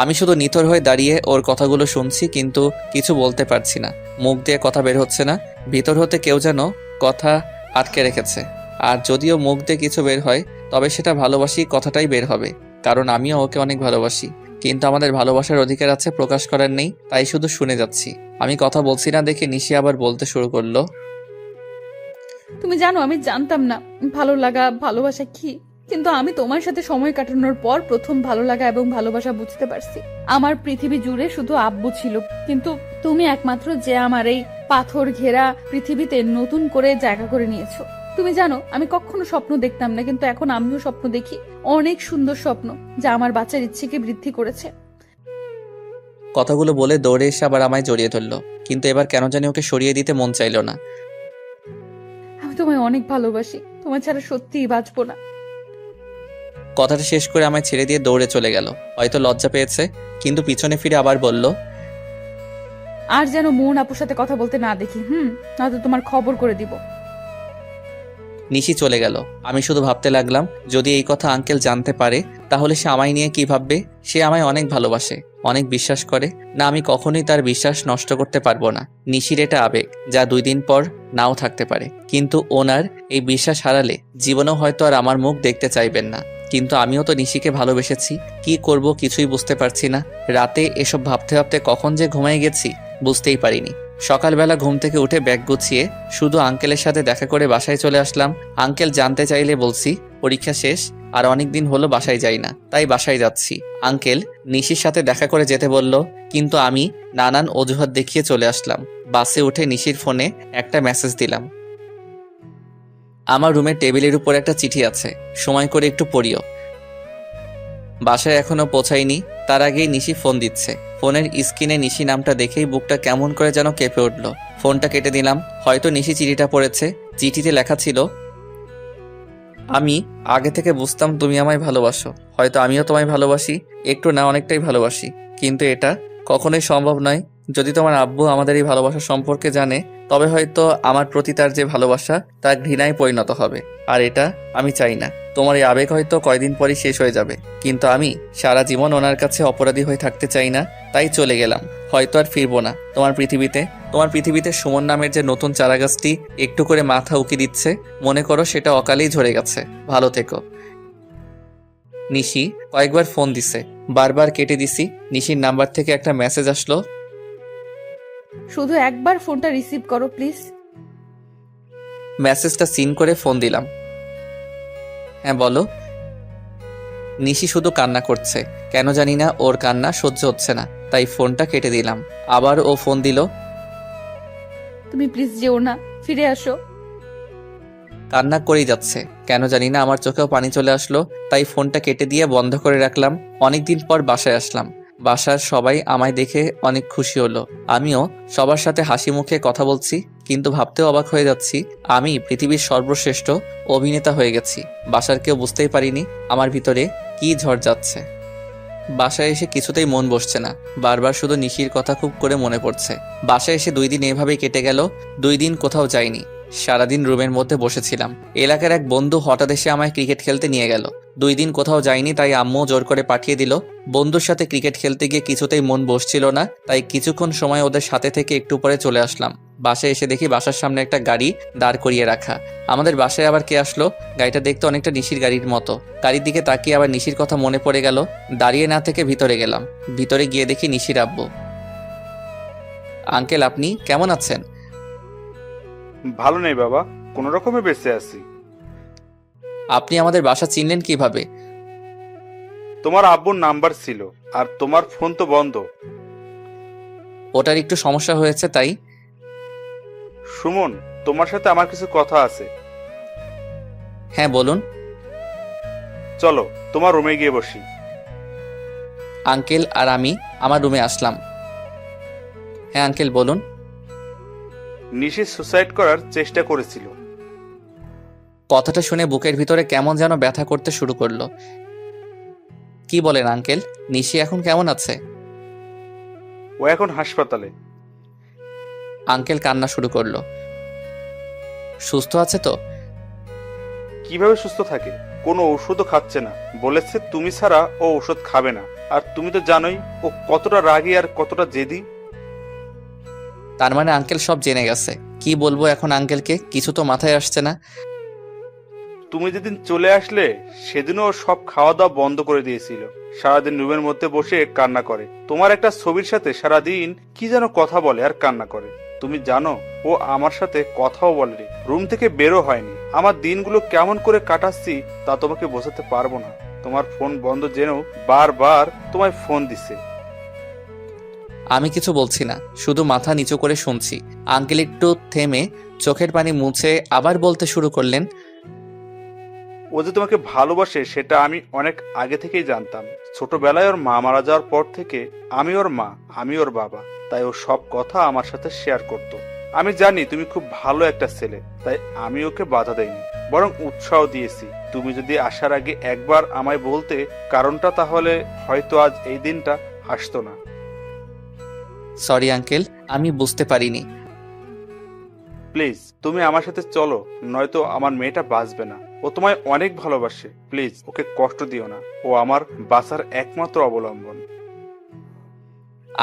আমি শুধু নিথর হয়ে দাঁড়িয়ে ওর কথাগুলো শুনছি, কিন্তু কিছু বলতে পারছি না। মুখ দিয়ে কথা বের হচ্ছে না। ভিতর হতে কেউ যেন কথা আটকে রেখেছে। আর যদিও মুখ দিয়ে কিছু বের হয়, তবে সেটা ভালোবাসি কথাটাই বের হবে, কারণ আমিও ওকে অনেক ভালোবাসি। কিন্তু আমাদের ভালোবাসার অধিকার আছে, প্রকাশ করার নেই, তাই শুধু শুনে যাচ্ছি। আমি কথা বলছি না দেখে নিশি আবার বলতে শুরু করলো। তুমি জানো আমি জানতাম না ভালো লাগা ভালোবাসা কি, কিন্তু আমি তোমার সাথে সময় কাটানোর পর প্রথম ভালো লাগা এবং ভালোবাসা বুঝতে পারছি। আমার পৃথিবী জুড়ে শুধু আব্বু ছিল, কিন্তু তুমি একমাত্র যে আমার এই পাথর ঘেরা পৃথিবীতে নতুন করে জায়গা করে নিয়েছো। তুমি জানো আমি কখনো স্বপ্ন দেখতাম না, কিন্তু এখন আমিও স্বপ্ন দেখি, অনেক সুন্দর স্বপ্ন যা আমার বাচ্চার ইচ্ছেকে বৃদ্ধি করেছে। কথাগুলো বলে দৌড়ে এসে আবার আমায় জড়িয়ে ধরলো, কিন্তু এবার কেন জানি ওকে সরিয়ে দিতে মন চাইলো না। আমি তোমায় অনেক ভালোবাসি, তোমার ছাড়া সত্যিই বাঁচবো না। কথাটা শেষ করে আমায় ছেড়ে দিয়ে দৌড়ে চলে গেল। হয়তো লজ্জা পেয়েছে, কিন্তু পিছনে ফিরে আবার বলল, আর যেন মন আপুর সাথে কথা বলতে না দেখি, নয়তো তোমার খবর করে দিব। নিশি চলে গেল। আমি শুধু ভাবতে লাগলাম, যদি এই কথা আঙ্কেল জানতে পারে তাহলে সে আমায় নিয়ে কি ভাববে। সে আমায় অনেক ভালোবাসে, অনেক বিশ্বাস করে, না আমি কখনোই তার বিশ্বাস নষ্ট করতে পারবো না। নিশির এটা আবেগ, যা 2 দিন পর নাও থাকতে পারে, কিন্তু ওনার এই বিশ্বাস হারালে জীবনেও হয়তো আর আমার মুখ দেখতে চাইবেন না। কিন্তু আমিও তো নিশিকে ভালোবেসেছি। কি করব কিছুই বুঝতে পারছি না। রাতে এসব ভাবতে ভাবতে কখন যে ঘুমাই গেছি বুঝতেই পারিনি। সকালবেলা ঘুম থেকে উঠে ব্যাগ গুছিয়ে শুধু আঙ্কেলের সাথে দেখা করে বাসায় চলে আসলাম। আঙ্কেল জানতে চাইলে বলছি পরীক্ষা শেষ, আর অনেক দিন হলো বাসায় যাই না, তাই বাসায় যাচ্ছি। আঙ্কেল নিশির সাথে দেখা করে যেতে বলল, কিন্তু আমি নানান অজুহাত দেখিয়ে চলে আসলাম। বাসে উঠে নিশির ফোনে একটা মেসেজ দিলাম। আমার রুমের টেবিলের উপর একটা চিঠি আছে, সময় করে একটু পড়িও। বাসায় এখনো পৌঁছায়নি, তার আগেই নিশি ফোন দিচ্ছে। ফোনের স্ক্রিনে নিশি নামটা দেখেই বুকটা কেমন করে যেন কেঁপে উঠল। ফোনটা কেটে দিলাম। হয়তো নিশি চিঠিটা পড়েছে। চিঠিতে লেখা ছিল, আমি আগে থেকে বুঝতাম তুমি আমায় ভালোবাসো, হয়তো আমিও তোমায় ভালোবাসি, একটু না অনেকটাই ভালোবাসি, কিন্তু এটা কখনোই সম্ভব নয়। যদি তোমার আব্বু আমাদের এই ভালোবাসা সম্পর্কে জানে, তবে হয়তো আমার প্রতি তার যে ভালোবাসা তা ঘৃণায় পরিণত হবে, আর এটা আমি চাই না। তোমার এই আবেগ হয়তো কয়দিন পরই শেষ হয়ে যাবে, কিন্তু আমি সারা জীবন ওনার কাছে অপরাধী হয়ে থাকতে চাই না, তাই চলে গেলাম। হয়তো আর ফিরবো না তোমার পৃথিবীতে সুমন নামের যে নতুন চারাগাছটি একটু করে মাথা উকি দিচ্ছে, মনে করো সেটা অকালেই ঝরে গেছে। ভালো থেকো। নিশি কয়েকবার ফোন দিছে, বারবার কেটে দিছি। নিশির নাম্বার থেকে একটা মেসেজ আসলো, শুধু একবার ফোনটা রিসিভ করো প্লিজ। মেসেজটা সিন করে ফোন দিলাম। হ্যাঁ বলো। নিশি শুধু কান্না করছে, কেন জানি না ওর কান্না সহ্য হচ্ছে না, তাই ফোনটা কেটে দিলাম। আবার ও ফোন দিল, তুমি প্লিজ যেও না, ফিরে আসো। কান্না করেই যাচ্ছে, কেন জানি না আমার চোখেও পানি চলে আসলো, তাই ফোনটা কেটে দিয়ে বন্ধ করে রাখলাম। অনেকদিন পর বাসায় আসলাম। বাসার সবাই আমায় দেখে অনেক খুশি হলো। আমিও সবার সাথে হাসি মুখে কথা বলছি, কিন্তু ভাবতেও অবাক হয়ে যাচ্ছি আমি পৃথিবীর সর্বশ্রেষ্ঠ অভিনেতা হয়ে গেছি। বাসার কেউ বুঝতেই পারিনি আমার ভিতরে কি ঝড় যাচ্ছে। বাসায় এসে কিছুতেই মন বসছে না, বারবার শুধু নিশির কথা খুব করে মনে পড়ছে। বাসায় এসে 2 দিন এভাবেই কেটে গেল। 2 দিন কোথাও যাইনি, সারাদিন রুমের মধ্যে বসেছিলাম। এলাকার এক বন্ধু হঠাৎ এসে আমায় ক্রিকেট খেলতে নিয়ে গেল। 2 দিন কোথাও যাইনি, তাই আম্মু জোর করে পাঠিয়ে দিল। বন্ধুর সাথে ক্রিকেট খেলতে গিয়ে কিছুতেই মন বসছিল না, তাই কিছুক্ষণ সময় ওদের সাথে থেকে একটু পরে চলে আসলাম। বাসায় এসে দেখি বাসার সামনে একটা গাড়ি দাঁড় করিয়ে রাখা। আমাদের বাসায় আবার কে আসলো? গাড়িটা দেখতে অনেকটা নিশির গাড়ির মতো। গাড়ির দিকে তাকিয়ে আবার নিশির কথা মনে পড়ে গেল। দাঁড়িয়ে না থেকে ভিতরে গেলাম। ভিতরে গিয়ে দেখি নিশির আব্বু। আঙ্কেল আপনি কেমন আছেন? ভালো নেই বাবা, কোনো রকমে বেঁচে আছি। আপনি আমাদের বাসা চিনলেন কিভাবে? তোমার আব্বুর নাম্বার ছিল, আর তোমার ফোন তো বন্ধ। ওটার একটু সমস্যা হয়েছে তাই। সুমন, তোমার সাথে আমার কিছু কথা আছে। হ্যাঁ বলুন। চলো তোমার রুমে গিয়ে বসি। আঙ্কেল আর আমি আমার রুমে আসলাম। হ্যাঁ আঙ্কেল বলুন। নিশি সুসাইড করার চেষ্টা করেছিল। কথাটা শুনে বুকের ভিতরে কেমন যেন ব্যথা করতে শুরু করলো। কি বলেন আঙ্কেল? নিশি এখন কেমন আছে? ও এখন হাসপাতালে। আঙ্কেল কান্না শুরু করলো। সুস্থ আছে তো? কিভাবে সুস্থ থাকে? কোনো ওষুধও খাচ্ছে না, বলেছে তুমি ছাড়া ও ওষুধ খাবে না। আর তুমি তো জানোই ও কতটা রাগী আর কতটা জেদি। তার মানে আঙ্কেল সব জেনে গেছে। কি বলবো এখন আঙ্কেলকে, কিছু তো মাথায় আসছে না। তুমি যেদিন চলে আসলে সেদিনও ও সব খাওয়া দাওয়া বন্ধ করে দিয়েছিল। সারাদিন রুমের মধ্যে বসে কান্না করে। তোমার একটা ছবির সাথে সারাদিন কি যেন কথা বলে আর কান্না করে। তুমি জানো ও আমার সাথে কথাও বলেনি, রুম থেকে বেরো হয়নি। আমার দিনগুলো কেমন করে কাটাচ্ছি তা তোমাকে বোঝাতে পারবো না। তোমার ফোন বন্ধ জেনেও বারবার তোমায় ফোন দিছে। আমি কিছু বলছি না, শুধু মাথা নিচু করে শুনছি। আঙ্কেল একটু থেমে চোখের পানি মুছে আবার বলতে শুরু করলেন। ও যে তোমাকে ভালোবাসে সেটা আমি অনেক আগে থেকেই জানতাম। ছোটবেলায় ওর মা মারা যাওয়ার পর থেকে আমি ওর মা, আমি ওর বাবা, তাই ও সব কথা আমার সাথে শেয়ার করত। আমি জানি তুমি খুব ভালো একটা ছেলে, তাই আমি ওকে বাধা দেইনি, বরং উৎসাহ দিয়েছি। তুমি যদি আসার আগে একবার আমায় বলতে কারণটা, তাহলে হয়তো আজ এই দিনটা আসতো না। সরি আঙ্কেল, আমি বুঝতে পারিনি। প্লিজ তুমি আমার সাথে চলো, নয়তো আমার মেয়েটা বাঁচবে না। ও তোমায় অনেক ভালোবাসে, প্লিজ ওকে কষ্ট দিও না। ও আমার বাঁচার একমাত্র অবলম্বন।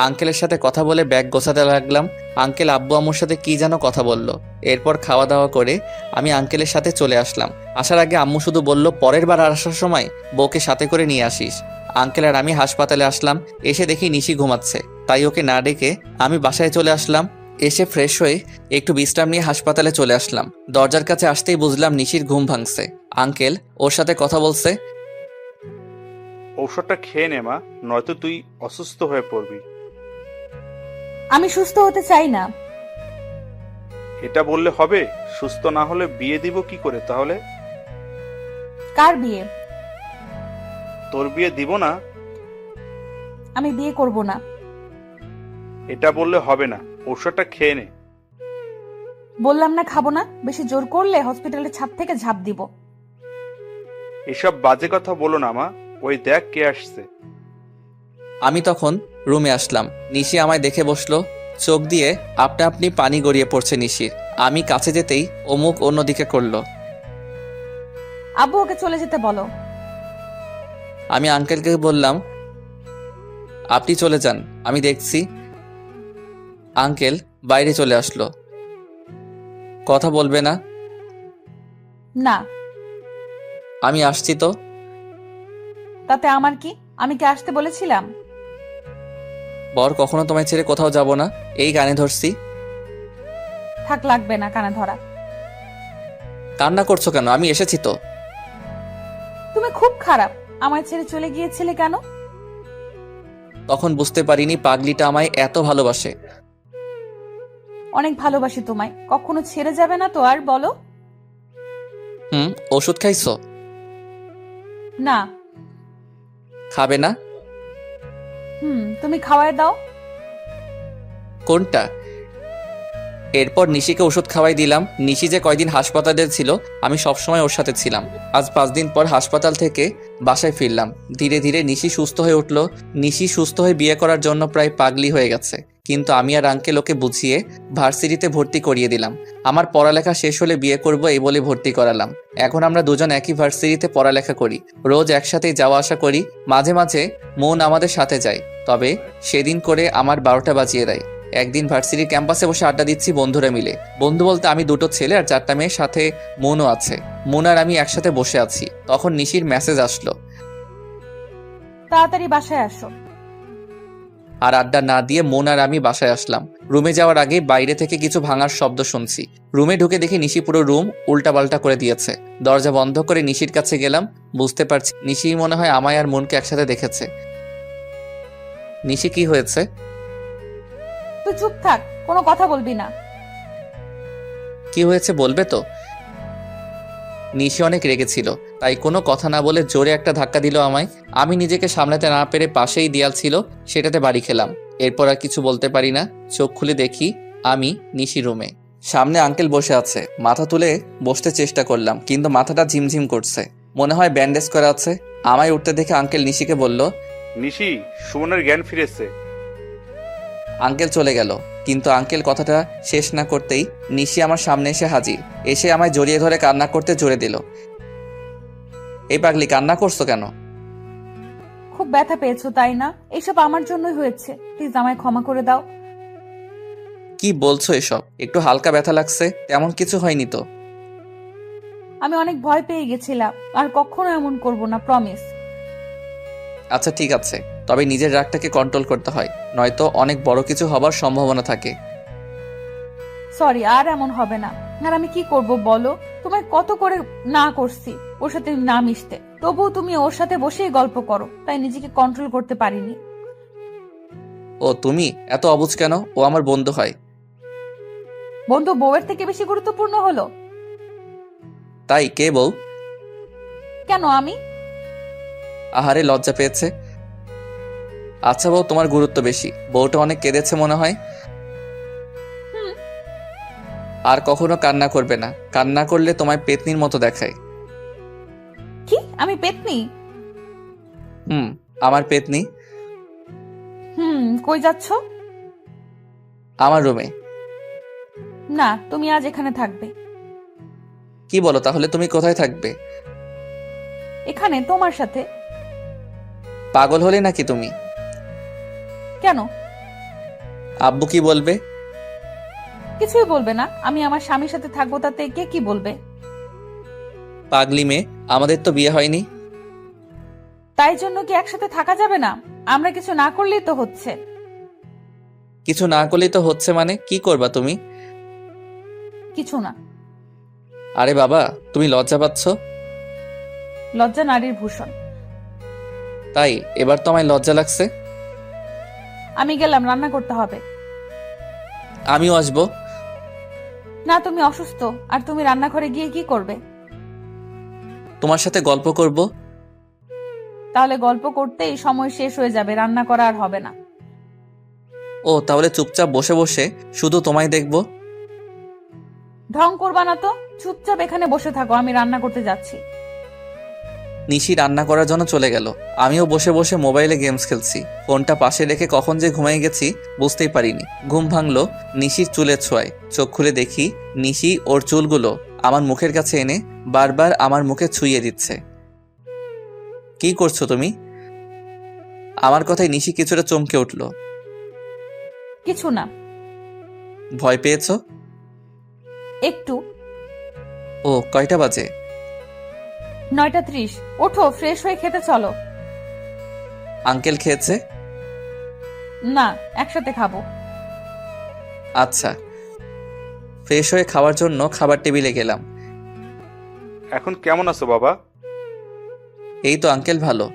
আঙ্কেলের সাথে কথা বলে ব্যাগ গোছাতে লাগলাম। আঙ্কেল আব্বু আম্মুর সাথে কি যেন কথা বলল। এরপর খাওয়া দাওয়া করে আমি আঙ্কেলের সাথে চলে আসলাম। আসার আগে আম্মু শুধু বলল, পরের বার আসার সময় বউকে সাথে করে নিয়ে আসিস। আঙ্কেল আর আমি হাসপাতালে আসলাম। এসে দেখি নিশি ঘুমাচ্ছে, তাই ওকে না ডেকে আমি বাসায় চলে আসলাম। এসে ফ্রেশ হয়ে একটু বিশ্রাম নিয়ে হাসপাতালে চলে আসলাম। দরজার কাছে আসতেই বুঝলাম নিশির ঘুম ভাঙছে। আঙ্কেল ওর সাথে কথা বলছে। ঔষধটা খেয়ে নে মা, নয়তো তুই অসুস্থ হয়ে পড়বি। আমি সুস্থ হতে চাই না। এটা বললে হবে? সুস্থ না হলে বিয়ে দিব কি করে তাহলে? কার বিয়ে? তোর বিয়ে দিব না? আমি বিয়ে করব না। এটা বললে হবে না, ঔষধটা খেয়ে নে। বললাম না খাবো না। বেশি জোর করলে হসপিটালের ছাদ থেকে ঝাঁপ দিব। এসব বাজে কথা বলো না মা, ওই দেখ কে আসছে। আমি তখন রুমে আসলাম। নিশি আমায় দেখে বসলো। চোখ দিয়ে আপনা আপনি পানি গড়িয়ে পড়ছে নিশির। আমি কাছে যেতেই ও মুখ অন্যদিকে করলো। আব্বু ওকে চলে যেতে বলো। আমি আঙ্কেলকে বললাম, আপনি চলে যান, আমি দেখছি। আঙ্কেল বাইরে চলে আসলো। কথা বলবে না? না। আমি আসছি তো। তাতে আমার কি? আমি কি আসতে বলেছিলাম? বর কখনো তোমায় ছেড়ে কোথাও যাব না, এই কানে ধরছি। থাক, লাগবে না কানে ধরা। কান্না করছো কেন? আমি এসেছি তো। তুমি খুব খারাপ। আমায় ছেড়ে চলে গিয়েছিলে কেন? তখন বুঝতে পারিনি পাগলিটা আমায় এত ভালোবাসে। অনেক ভালোবাসি তোমায়। কখনো ছেড়ে যাবে না তো আর? বলো। ওষুধ খাইছো? না। খাবে না? তুমি খাওয়ায় দাও। কোনটা? এরপর নিশিকে ওষুধ খাওয়াই দিলাম। নিশি যে কয়দিন হাসপাতালে ছিল আমি সবসময় ওর সাথে ছিলাম। আজ 5 দিন পর হাসপাতাল থেকে বাসায় ফিরলাম। ধীরে ধীরে নিশি সুস্থ হয়ে উঠল। নিশি সুস্থ হয়ে বিয়ে করার জন্য প্রায় পাগলি হয়ে গেছে, কিন্তু আমি আর আঙ্কেল ওকে বুঝিয়ে ভার্সিটিতে ভর্তি করিয়ে দিলাম। আমার পড়ালেখা শেষ হলে বিয়ে করব এই বলে ভর্তি করালাম। এখন আমরা দুজন একই ভার্সিটিতে পড়ালেখা করি, রোজ একসাথেই যাওয়া আসা করি। মাঝে মাঝে মন আমাদের সাথে যায়, তবে সেদিন করে আমার 12টা বাজিয়ে দেয়। একদিন ভার্সিটির ক্যাম্পাসে বসে আড্ডা দিচ্ছি বন্ধুরা মিলে। বন্ধু বলতে আমি 2টো ছেলে আর 4টা মেয়ের, সাথে মনও আছে। মন আর আমি একসাথে বসে আছি, তখন নিশির মেসেজ আসলো। তাড়াতাড়ি বাসায় আসো। আর আড্ডা না দিয়ে মন আর আমি বাসায় আসলাম। রুমে যাওয়ার আগে বাইরে থেকে কিছু ভাঙার শব্দ শুনছি। রুমে ঢুকে দেখি নিশি পুরো রুম উল্টাপাল্টা করে দিয়েছে। দরজা বন্ধ করে নিশির কাছে গেলাম। বুঝতে পারছি নিশি মনে হয় আমায় আর মনকে একসাথে দেখেছে। নিশি, কি হয়েছে? তুই চুপ থাক, কোনো কথা বলবি না। কি হয়েছে বলবে তো? নিশি অনেক রেগেছিল, তাই কোনো কথা না বলে জোরে একটা ধাক্কা দিল আমায়। আমি নিজেকে সামলাতে না পেরে পাশেই দেয়াল ছিল, সেটাতে বাড়ি খেলাম। এরপর আর কিছু বলতে পারি না। চোখ খুলে দেখি আমি নিশি রুমে। সামনে আঙ্কেল বসে আছে। মাথা তুলে বসতে চেষ্টা করলাম, কিন্তু মাথাটা ঝিমঝিম করছে, মনে হয় ব্যান্ডেজ করা আছে। আমায় উঠতে দেখে আঙ্কেল নিশিকে বলল, নিশি, সুমনের জ্ঞান ফিরেছে। আঙ্কেল চলে গেল, কিন্তু আঙ্কেল কথাটা শেষ না করতেই নিশি আমার সামনে এসে হাজির। এসে আমায় জড়িয়ে ধরে কান্না করতে জোরে দিল। এই পাগলি, কান্না করছো কেন? খুব ব্যথা পেয়েছো তাই না? এসব আমার জন্যই হয়েছে, প্লিজ আমায় ক্ষমা করে দাও। কি বলছো এসব? একটু হালকা ব্যথা লাগছে, তেমন কিছু হয়নি তো। আমি অনেক ভয় পেয়ে গেছিলাম, আর কখনো এমন করব না, প্রমিস। আচ্ছা ঠিক আছে, তবে নিজের রাগটাকে কন্ট্রোল করতে হয়, নয়তো অনেক বড় কিছু হবার সম্ভাবনা থাকে। সরি, আর এমন হবে না। আর আমি কি করব বলো? তোমায় কত করে না করছি ওর সাথে না মিশতে, তবুও তুমি ওর সাথে বসেই গল্প করো, তাই নিজেকে কন্ট্রোল করতে পারিনি। ও তুমি এত অবুঝ কেন? ও আমার বন্ধু হয়। বন্ধু বউয়ের থেকে বেশি গুরুত্বপূর্ণ হলো? তাই কে বউ? কেন আমি? আহারে, লজ্জা পেয়েছে। আচ্ছা বউ, তোমার গুরুত্ব বেশি। বউটা অনেক কেঁদেছে মনে হয়। হুম। আর কখনো কান্না করবে না, কান্না করলে তোমায় পেতনির মতো দেখায়। কি, আমি পেতনি? আমার পেতনি। কই যাচ্ছ? আমার রুমে। না, তুমি আজ এখানে থাকবে। কি বলো? তাহলে তুমি কোথায় থাকবে? এখানে তোমার সাথে। পাগল হলে নাকি তুমি? কেন? আব্বু কি বলবে? কিছুই বলবে না, আমি আমার স্বামীর সাথে থাকবো, তাতে কে কি বলবে? পাগলি মেয়ে, আমাদের তো বিয়ে হয়নি। তাই জন্য কি একসাথে থাকা যাবে না? আমরা কিছু না করলেই তো হচ্ছে। কিছু না করলেই তো হচ্ছে মানে? কি করবা তুমি? কিছু না। আরে বাবা, তুমি লজ্জা পাচ্ছ? লজ্জা নারীর ভূষণ। তাই এবার তো আমায় লজ্জা লাগছে। আমি গেলাম, রান্না করতে হবে। আমিও আসবো। না, তুমি অসুস্থ, আর তুমি রান্নাঘরে গিয়ে কি করবে? তোমার সাথে গল্প করব। তাহলে গল্প করতেই সময় শেষ হয়ে যাবে, রান্না করা আর হবে না। ও তাহলে চুপচাপ বসে বসে শুধু তোমায় দেখবো? ঢং করবা না তো, চুপচাপ এখানে বসে থাকো, আমি রান্না করতে যাচ্ছি। নিশি রান্না করার জন্য চলে গেল। আমিও বসে বসে মোবাইলে গেমস খেলছি। ফোনটা পাশে রেখে কখন যে ঘুমাই গেছি বুঝতেই পারিনি। ঘুম ভাঙলো নিশির চুলের ছোঁয়ায়। চোখ খুলে দেখি নিশি ওর চুলগুলো আমার মুখের কাছে এনে বারবার আমার মুখে ছুঁয়ে দিচ্ছে। কি করছো তুমি? আমার কথায় নিশি কিছুটা চমকে উঠল। কিছু না। ভয় পেয়েছো? একটু। ও, কয়টা বাজে? 9:30। ওঠো, ফ্রেশ হয়ে খেতে চলো। আঙ্কেল খেয়েছে? না, একসাথে খাবো। আচ্ছা। ফ্রেশ হয়ে খাওয়ার জন্য খাবার টেবিলে গেলাম। এখন কেমন আছো বাবা? এই তো আঙ্কেল, ভালো।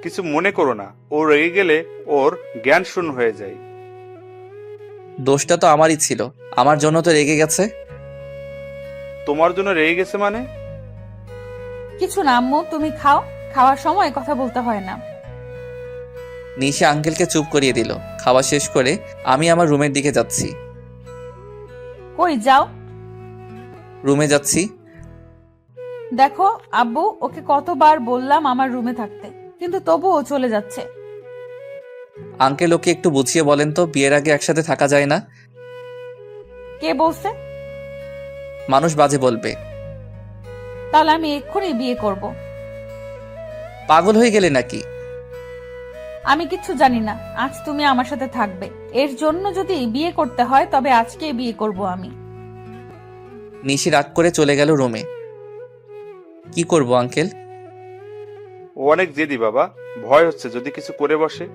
কিছু মনে করো না, ও রেগে গেলে ওর জ্ঞান শূন্য হয়ে যায়। দোষটা তো আমারই ছিল, আমার জন্য তো রেগে গেছে। তোমার জন্য রেগে গেছে মানে? কিছু না আম্মু, তুমি খাও, খাওয়ার সময় কথা বলতে হয় না। নিশা আঙ্কেলকে চুপ করিয়ে দিল। খাওয়া শেষ করে আমি আমার রুমের দিকে যাচ্ছি। কই যাও? রুমে যাচ্ছি। দেখো আব্বু, ওকে কতবার বললাম আমার রুমে থাকতে, কিন্তু তবুও চলে যাচ্ছে। আঙ্কেল, ওকে একটু বুঝিয়ে বলেন তো, বিয়ের আগে একসাথে থাকা যায় না। কে বলছে? মানুষ বাজে বলবে। তাহলে আমি এক্ষুনি বিয়ে করব। পাগল হয়ে গেলে নাকি? আমি কিচ্ছু জানি না, আজ তুমি আমার সাথে থাকবে। এর জন্য যদি বিয়ে করতে হয় তবে আজকে বিয়ে করব আমি। নিশি রাগ করে চলে গেল রুমে। কি করব আঙ্কেল? ও অনেক জেদি বাবা, ভয় হচ্ছে যদি কিছু করে বসে।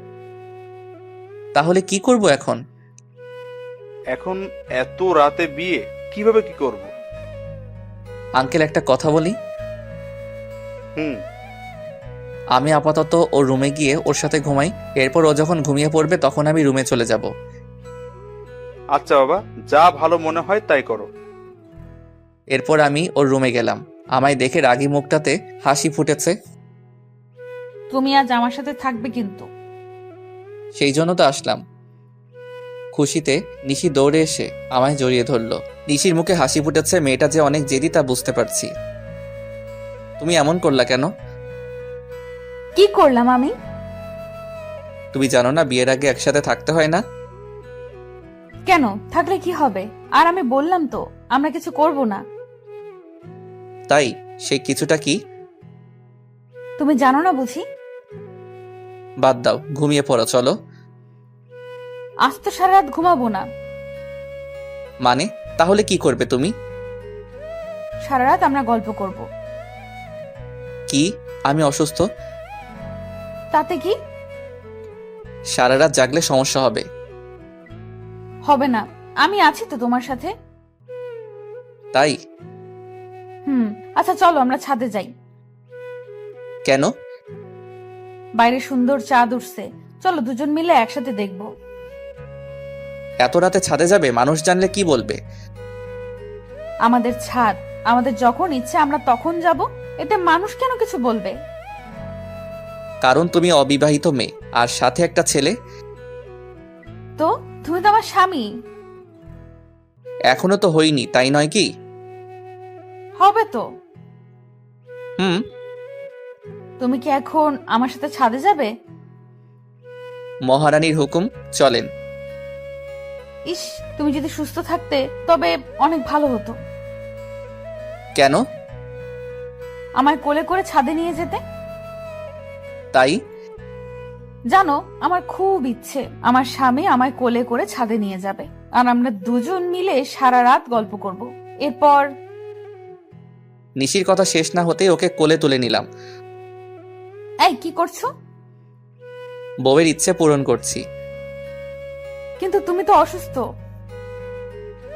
তাহলে কি করব এখন? এখন এত রাতে বিয়ে, কিভাবে কি করব? আঙ্কেল একটা কথা বলি। হুম। আমি আপাতত ওর রুমে গিয়ে ওর সাথে ঘুমাই, এরপর ও যখন ঘুমিয়ে পড়বে তখন আমি রুমে চলে যাব। আচ্ছা বাবা, যা ভালো মনে হয় তাই করো। এরপর আমি ওর রুমে গেলাম। আমায় দেখে রাগী মুখটাতে হাসি ফুটেছে। তুমি আজ আমার সাথে থাকবে কিন্তু। সেই জন্য তো আসলাম। খুশিতে নিশি দৌড়ে এসে আমায় জড়িয়ে ধরল। নিশির মুখে হাসি ফুটেছে, মেয়েটা যে অনেক জেদি তা বুঝতে পারছি। তুমি এমন করলা কেন? কি করলাম আমি? তুমি জানো না বিয়ের আগে একসাথে থাকতে হয় না? কেন, থাকলে কি হবে? আর আমি বললাম তো আমরা কিছু করব না। তাই সেই কিছুটা কি? তুমি জানো না বুঝি? বাদ দাও, ঘুমিয়ে পড়ো চলো। আজ তো সারা রাত ঘুমাবো না। মানে তাহলে কি করবে তুমি? সারা রাত আমরা গল্প করব। কি? আমি অসুস্থ? তাতে কি সারা রাত জাগলে সমস্যা হবে। হবে না, আমি আছি তো তোমার সাথে। তাই? আচ্ছা চলো আমরা ছাদে যাই। কেন? বাইরে সুন্দর চাঁদ উঠছে, চলো দুজন মিলে একসাথে দেখব। এত রাতে ছাদে যাবে? মানুষ জানলে কি বলবে? আমাদের ছাদ, আমাদের যখন ইচ্ছে আমরা তখন যাব, এতে মানুষ কেন কিছু বলবে? কারণ তুমি অবিবাহিত মেয়ে আর সাথে একটা ছেলে। তো তুমি তো আমার স্বামী। এখনো তো হইনি, তাই নয় কি? হবে তো। হুম। তুমি কি এখন আমার সাথে ছাদে যাবে? মহারানীর হুকুম, চলেন। ইস, তুমি যদি সুস্থ থাকতে তবে অনেক ভালো হতো। কেন? আমায় কোলে করে ছাদে নিয়ে যেতে। তাই? জানো, আমার খুব ইচ্ছে আমার স্বামী আমায় কোলে করে ছাদে নিয়ে যাবে, আর আমরা দুজন মিলে সারা রাত গল্প করব। এরপর নিশির কথা শেষ না হতেই ওকে কোলে তুলে নিলাম। এই কি করছো? বউয়ের ইচ্ছে পূরণ করছি। কিন্তু তুমি তো অসুস্থ।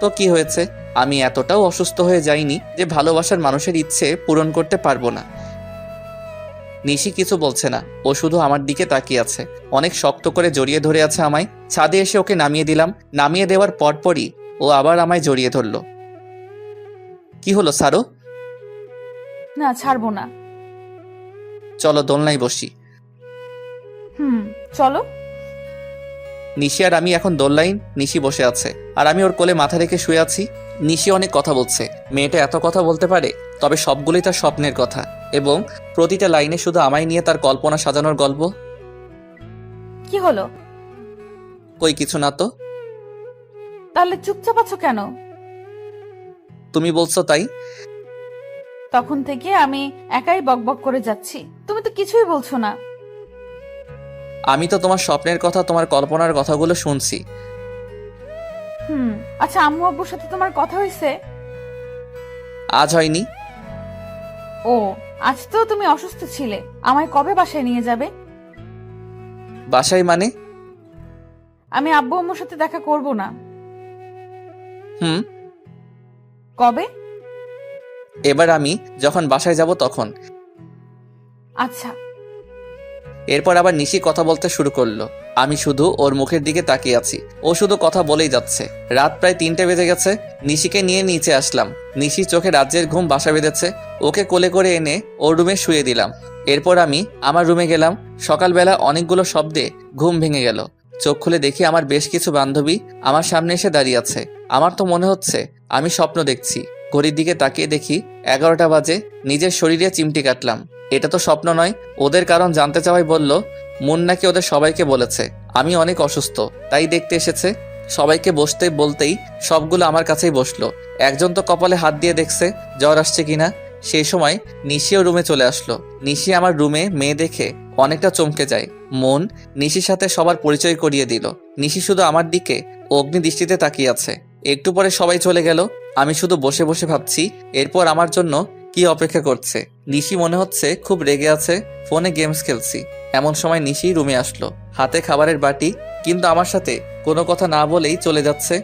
তো কি হয়েছে? আমি এতটাও অসুস্থ হয়ে যাইনি যে ভালোবাসার মানুষের ইচ্ছে পূরণ করতে পারবো না। নিশি কিছু বলছে না, ও শুধু আমার দিকে তাকিয়ে আছে, অনেক শক্ত করে জড়িয়ে ধরে আছে আমায়। ছাদে এসে ওকে নামিয়ে দিলাম। নামিয়ে দেওয়ার পরপরই ও আবার আমায় জড়িয়ে ধরল। কি হলো সারো? না, ছাড়বো না। চলো দোলনায় বসি। চলো। নিশি আর আমি এখন দোলনায়, নিশি বসে আছে আর আমি ওর কোলে মাথা রেখে শুয়ে আছি। নিশি অনেক কথা বলছে। মেয়েটা এত কথা বলতে পারে, তবে সবগুলোই তার স্বপ্নের কথা, এবং প্রতিটা লাইনে শুধু আমায় নিয়ে তার কল্পনা সাজানোর গল্প। কি হলো? কই কিছু না তো। তাহলে চুপচাপ আছো কেন? তুমি বলছো তাই। তখন থেকে আমি একাই বকবক করে যাচ্ছি, তুমি তো কিছুই বলছো না। আমি তো তোমার স্বপ্নের কথা, তোমার কল্পনার কথাগুলো শুনছি। আচ্ছা, আম্মু আব্বুর সাথে তোমার কথা হয়েছে? আজ হয়নি। ও, আজ তো তুমি অসুস্থ ছিলে, আমায় কবে বাসায় নিয়ে যাবে? বাসায় মানে? আমি আব্বু আম্মুর সাথে দেখা করব না। হুম। কবে? এবার আমি যখন বাসায় যাব তখন। আচ্ছা। এরপর আবার নিশি কথা বলতে শুরু করলো। আমি শুধু ওর মুখের দিকে তাকিয়ে আছি। ও শুধু কথা বলেই যাচ্ছে। রাত প্রায় 3টে বেজে গেছে। নিশিকে নিয়ে নিচে আসলাম। নিশির চোখে রাজ্যের ঘুম বাসা বেঁধেছে। ওকে কোলে করে এনে ওর রুমে শুয়ে দিলাম। এরপর আমি আমার রুমে গেলাম। সকালবেলা অনেকগুলো শব্দে ঘুম ভেঙে গেল। চোখ খুলে দেখি আমার বেশ কিছু বান্ধবী আমার সামনে এসে দাঁড়িয়ে আছে। আমার তো মনে হচ্ছে আমি স্বপ্ন দেখছি। ঘড়ির দিকে তাকিয়ে দেখি 11টা বাজে। নিজের শরীরে চিমটি কাটলাম। এটা তো স্বপ্ন নয়। ওদের কারণ জানতে চাওয়াই বলল মুন নাকি ওদের সবাইকে বলেছে আমি অনেক অসুস্থ, তাই দেখতে এসেছে। সবাইকে বসতে বলতেই সবগুলো আমার কাছেই বসলো। একজন তো কপালে হাত দিয়ে দেখছে জ্বর আসছে কিনা। সেই সময় নিশিও রুমে চলে আসলো। নিশি আমার রুমে মেয়ে দেখে অনেকটা চমকে যায়। মন নিশির সাথে সবার পরিচয় করিয়ে দিল। নিশি শুধু আমার দিকে অগ্নি দৃষ্টিতে তাকিয়ে আছে। একটু পরে সবাই চলে গেল। আমি শুধু বসে বসে ভাবছি এরপর আমার জন্য কি অপেক্ষা করছে। নিশি মনে হচ্ছে খুব রেগে আছে। ফোনে গেমস খেলছি। এমন সময় নিশি রুমে আসলো, হাতে খাবারের বাটি, কিন্তু আমার সাথে কোনো কথা না বলেই চলে যাচ্ছে।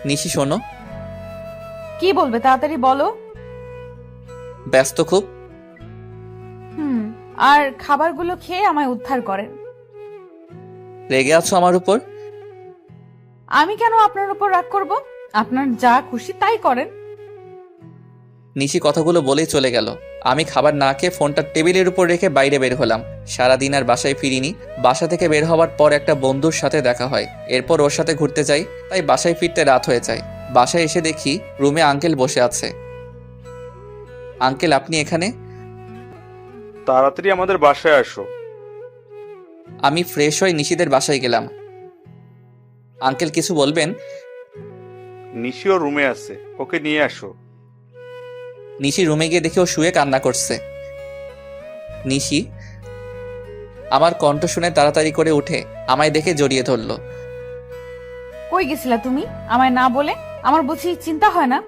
নিশি শোনো। কি বলবে তাড়াতাড়ি বলো। ব্যস্ত খুব। আর খাবারগুলো খেয়ে আমায় উদ্ধার করেন। রেগে আছো আমার উপর? আমি কেন আপনার উপর রাগ করব? আপনার যা খুশি তাই করেন। নিশি কথাগুলো বলেই চলে গেল। আমি খাবার না খেয়ে ফোনটা টেবিলের উপর রেখে বাইরে বের হলাম। সারাদিন আর বাসায় ফিরিনি। বাসা থেকে বের হওয়ার পর একটা বন্ধুর সাথে দেখা হয়, এরপর ওর সাথে ঘুরতে যাই, তাই বাসায় ফিরতে রাত হয়ে যায়। বাসায় এসে দেখি রুমে আঙ্কেল বসে আছে। আঙ্কেল, আপনি এখানে? তাড়াতাড়ি আমাদের বাসায় আসো। আমি ফ্রেশ হয়ে নিশিদের বাসায় গেলাম। আঙ্কেল কিছু বলবেন? নিশিও রুমে আছে, ওকে নিয়ে আসো। নিশি রুমে গিয়ে দেখে ও শুয়ে কান্না করছে। নিশি, আমার কণ্ঠ শুনে তাড়াতাড়ি করে উঠে আমায় দেখে জড়িয়ে ধরল। কই গেছিলা তুমি আমায় না বলে? আমার বুঝি চিন্তা হয় না?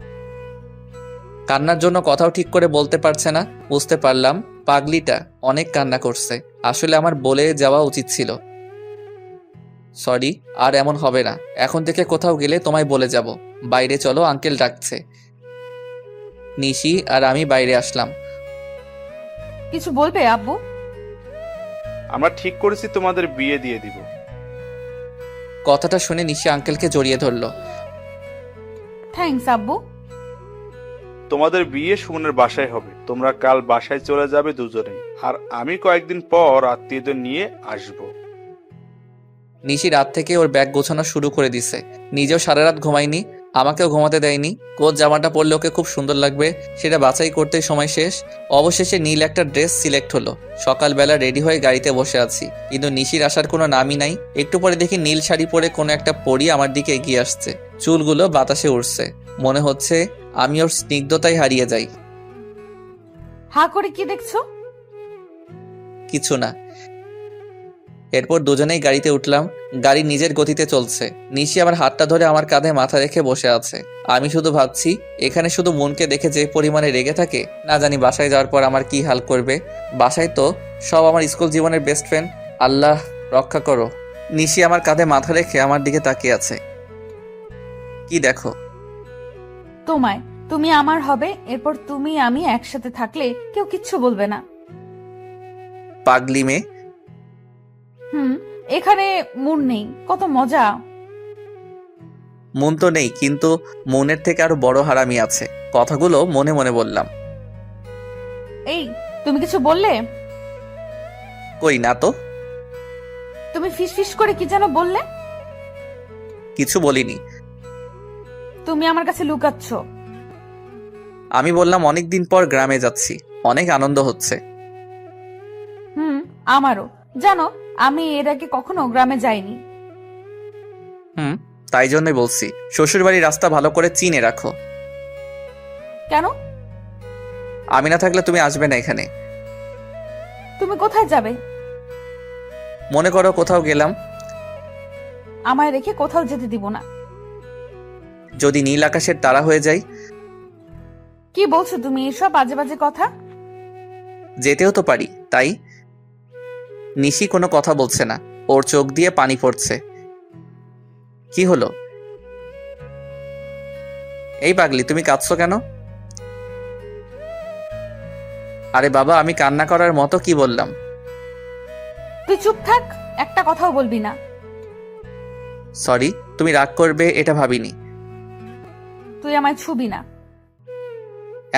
কান্নার জন্য কথাও ঠিক করে বলতে পারছে না। বুঝতে পারলাম পাগলিটা অনেক কান্না করছে। আসলে আমার বলে যাওয়া উচিত ছিল। সরি, আর এমন হবে না। এখন থেকে কোথাও গেলে তোমায় বলে যাব। বাইরে চলো, আঙ্কেল ডাকছে। নিশি আর আমি বাইরে আসলাম। কিছু বলবে আব্বু? আমরা ঠিক করেছি তোমাদের বিয়ে দিয়ে দিব। কথাটা শুনে নিশি আঙ্কেলকে জড়িয়ে ধরল। থ্যাঙ্কস আব্বু। তোমাদের বিয়ে সুমনের বাসায় হবে। তোমরা কাল বাসায় চলে যাবে দুজনেই, আর আমি কয়েকদিন পর আত্মীয়দের নিয়ে আসব। নিশি রাত থেকে ওর ব্যাগ গোছানো শুরু করে দিছে। নিজেও সারা রাত ঘুমায়নি, আমাকেও ঘুমাতে দেয়নি। কোন জামাটা পরলে ওকে খুব সুন্দর লাগবে সেটা বাছাই করতেই সময় শেষ। অবশেষে নীল একটা ড্রেস সিলেক্ট হলো। সকালবেলা রেডি হয়ে গাড়িতে বসে আছি, কিন্তু নিশির আসার কোনো নামই নাই। একটু পরে দেখি নীল শাড়ি পরে কোনো একটা পরী আমার দিকে এগিয়ে আসছে। চুলগুলো বাতাসে উড়ছে। মনে হচ্ছে আমি ওর স্নিগ্ধতায় হারিয়ে যাই। হা করে কি দেখছো? কিছু না। এরপর দুজনেই গাড়িতে উঠলাম। গাড়ি নিজের গতিতে চলছে। নিশি আমার হাতটা ধরে আমার কাঁধে মাথা রেখে বসে আছে। আমি শুধু ভাবছি, এখানে শুধু মনকে দেখে যে পরিমাণে রেগে থাকে, না জানি বাসায় যাওয়ার পর আমার কি হাল করবে। বাসায় তো সব আমার স্কুল জীবনের বেস্ট ফ্রেন্ড। আল্লাহ রক্ষা করো। নিশি আমার কাঁধে মাথা রেখে আমার দিকে তাকিয়ে আছে। কি দেখো? তোমায়। তুমি আমার হবে, এরপর তুমি আমি একসাথে থাকলে কেউ কিচ্ছু বলবে না। পাগলি মেয়ে। এখানে মন নেই, কত মজা। মন তো নেই, কিন্তু মনের থেকে আরো বড় হারামি আছে। কথাগুলো মনে মনে বললাম। এই, তুমি কিছু বললে? কই না তো। তুমি ফিস ফিস করে কি যেন বললে? কিছু বলিনি। তুমি আমার কাছে লুকাচ্ছ। আমি বললাম অনেকদিন পর গ্রামে যাচ্ছি, অনেক আনন্দ হচ্ছে। আমারও। জানো, আমি এর আগে কখনো গ্রামে যাইনি। তাই জন্যই বলছি, শ্বশুরবাড়ির রাস্তা ভালো করে চিনে রাখো। কেন? আমি না থাকলে তুমি আসবে না এখানে। তুমি কোথায় যাবে? মনে করো কোথাও গেলাম। আমায় রেখে কোথাও যেতে দিব না। যদি নীল আকাশের তারা হয়ে যাই? কি বলছো তুমি এসব বাজে বাজে কথা? যেতেও তো পারি, তাই। নিশি কোনো কথা বলছে না, ওর চোখ দিয়ে পানি পড়ছে। কি হলো? এই পাগলি, তুমি কাঁদছো কেন? আরে বাবা, আমি কান্না করার মতো কি বললাম? তুই চুপ থাক, একটা কথাও বলবি না। সরি, তুমি রাগ করবে এটা ভাবিনি। তুই আমায় ছুবি না।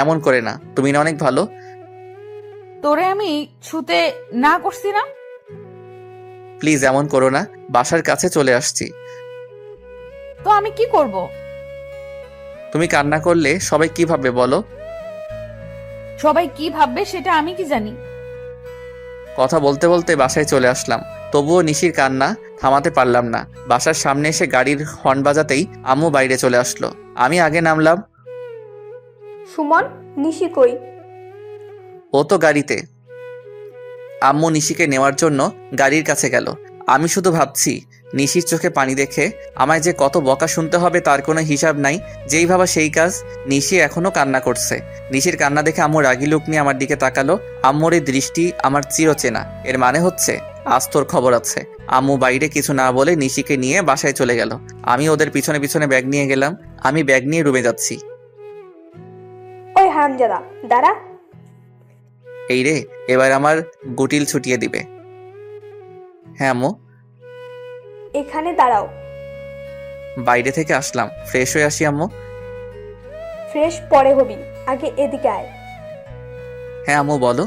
এমন করে না, তুমি না অনেক ভালো। তোরে আমি ছুতে না করছি না? প্লিজ এমন করো না, বাসার কাছে চলে আসছি। তো আমি কি করব? তুমি কান্না করলে সবাই কি ভাববে বলো? সবাই কি ভাববে সেটা আমি কি জানি? কথা বলতে বলতে বাসায় চলে আসলাম, তবুও নিশির কান্না থামাতে পারলাম না। বাসার সামনে এসে গাড়ির হর্ন বাজাতেই আম্মু বাইরে চলে আসলো। আমি আগে নামলাম। সুমন, নিশি কই? ও তো গাড়িতে। আম্মু নিশিকে নেওয়ার জন্য গাড়ির কাছে গেল। আমি শুধু ভাবছি, নিশির চোখে পানি দেখে আমায় যে কত বকা শুনতে হবে তার কোনো হিসাব নাই। যেই ভাবা সেই কাজ। নিশি এখনো কান্না করছে। নিশির কান্না দেখে আম্মু রাগি লুক নিয়ে আমার দিকে তাকালো। আম্মুর এই দৃষ্টি আমার চিরচেনা। এর মানে হচ্ছে আজ তোর খবর আছে। আম্মু বাইরে কিছু না বলে নিশিকে নিয়ে বাসায় চলে গেল। আমি ওদের পিছনে পিছনে ব্যাগ নিয়ে গেলাম। আমি ব্যাগ নিয়ে রুমে যাচ্ছি। ওই হারামজাদা, দাঁড়া। এই রে, এবার আমার গুটিল ছুটিয়ে দিবে। হ্যাঁ আম্মু। এখানে দাঁড়াও। বাইরে থেকে আসলাম, ফ্রেশ হয়ে আসি আম্মু। ফ্রেশ পরে হবি, আগে এদিকে আয়। হ্যাঁ আম্মু বলো।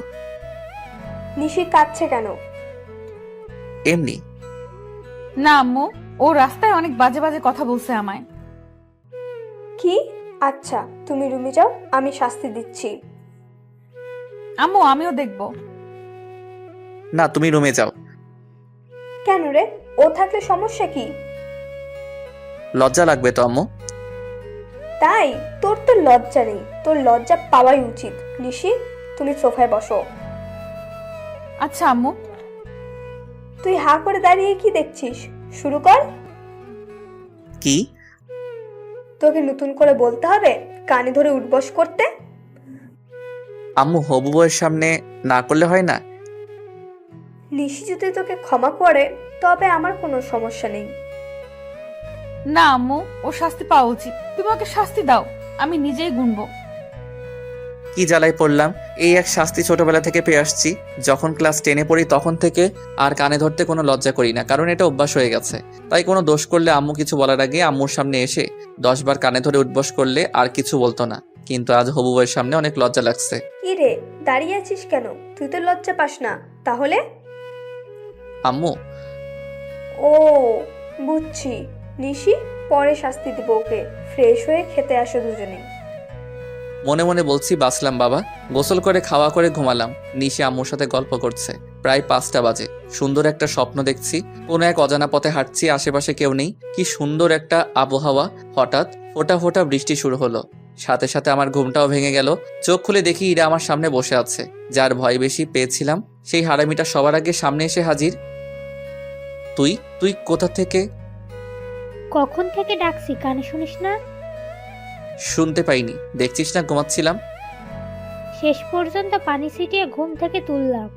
নিশি কাঁদছে কেন? এমনি। না আম্মু, ও রাস্তায় অনেক বাজে বাজে কথা বলছে আমায়। কি? আচ্ছা, তুমি রুমে যাও, আমি শাস্তি দিচ্ছি। আম্মু আমিও দেখবো। না, তুমি রুমে যাও। কেন রে? ও থাকলে সমস্যা কি? লজ্জা লাগবে তো আম্মু। তাই? তোর তো লজ্জা নেই, তোর লজ্জা পাওয়াই উচিত। নিশি, তুমি সোফায় বসো। আচ্ছা আম্মু। তুই হা করে দাঁড়িয়ে কি দেখছিস? শুরু কর। কি? তোকে নতুন করে বলতে হবে কানে ধরে উঠবস করতে? আম্মু, হবু বউয়ের সামনে না করলে হয় না? নিশি যদি তোকে ক্ষমা করে তবে আমার কোনো সমস্যা নেই। না আম্মু, ও শাস্তি পাওয়া উচিত। তুমি ওকে শাস্তি দাও, আমি নিজেই গুনবো। কি জ্বালায় পড়লাম। এই এক শাস্তি ছোটবেলা থেকে পেয়ে আসছি। যখন ক্লাস 10-এ পড়ি তখন থেকে আর কানে ধরতে কোনো লজ্জা করি না, কারণ এটা অভ্যাস হয়ে গেছে। তাই কোনো দোষ করলে আম্মু কিছু বলার আগে আম্মুর সামনে এসে 10 বার কানে ধরে উঠবস করলে আর কিছু বলতো না। কিন্তু আজ হবু বউয়ের সামনে অনেক লজ্জা লাগছে। কি রে, দাঁড়িয়ে আছিস কেন? তুই তো লজ্জা পাস না তাহলে? আম্মু। ও, বুঝছি। নিশি, পরে শাস্তি দিব ওকে। ফ্রেশ হয়ে খেতে আসো দুজনে। মনে মনে বলছি বাঁচলাম বাবা। গোসল করে খাওয়া করে ঘুমালাম। নিশি আম্মুর সাথে গল্প করছে। প্রায় 5টা বাজে। সুন্দর একটা স্বপ্ন দেখছি। কোনো এক অজানা পথে হাঁটছি, আশেপাশে কেউ নেই। কি সুন্দর একটা আবহাওয়া। হঠাৎ ফোঁটা ফোঁটা বৃষ্টি শুরু হলো। সাথে সাথে আমার ঘুমটাও ভেঙে গেল। চোখ খুলে দেখি ইরা আমার সামনে বসে আছে। যার ভয় বেশি পেয়েছিলাম সেই হারামিটা সবার আগে সামনে এসে হাজির। তুই তুই কোথা থেকে? কখন থেকে ডাকছি, কানে শুনিস না? শুনতে পাইনি, দেখছিস না ঘুমাচ্ছিলাম। শেষ পর্যন্ত পানি ছিটিয়ে ঘুম থেকে তুললাম।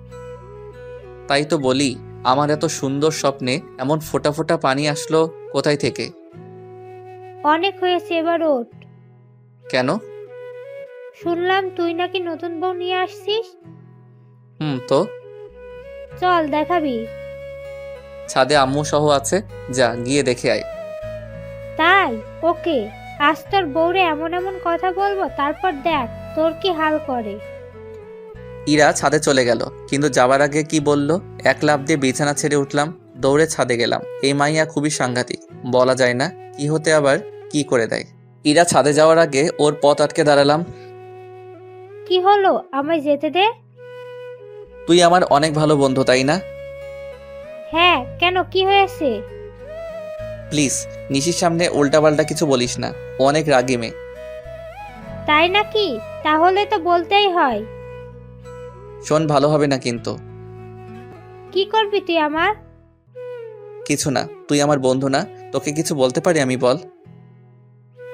তাই তো বলি, আমার এত সুন্দর স্বপ্নে এমন ফোঁটা ফোঁটা পানি আসলো কোথায় থেকে? অনেক হয়েছে, এবার ওঠ। কেন? শুনলাম তুই নাকি নতুন বউ নিয়ে আসছিস। তো চল দেখাবি। ছাদে আম্মু সহ আছে, যা গিয়ে দেখে আয়। তাই? ওকে, আজ তোর বউরে এমন এমন কথা বলবো, তারপর দেখ তোর কি হাল করে। ইরা ছাদে চলে গেল, কিন্তু যাবার আগে কি বলল? এক লাফ দিয়ে বিছানা ছেড়ে উঠলাম, দৌড়ে ছাদে গেলাম। এই মাইয়া খুবই সাংঘাতিক, বলা যায় না কি হতে আবার কি করে দেয়। ইরা ছাদে যাওয়ার আগে ওর পথ আটকে দাঁড়ালাম। কি হলো, আমায় যেতে দে। তুই আমার অনেক ভালো বন্ধু, তাই না? হ্যাঁ, কেন, কি হয়েছে? প্লিজ নিশির সামনে উল্টাপাল্টা কিছু বলিস না, ও অনেক রাগী মেয়ে। তাই নাকি? তাহলে তো বলতেই হয়। শোন, ভালো হবে না কিন্তু। কি করবি তুই আমার? কিছু না, তুই আমার বন্ধু না, তোকে কিছু বলতে পারি আমি, বল।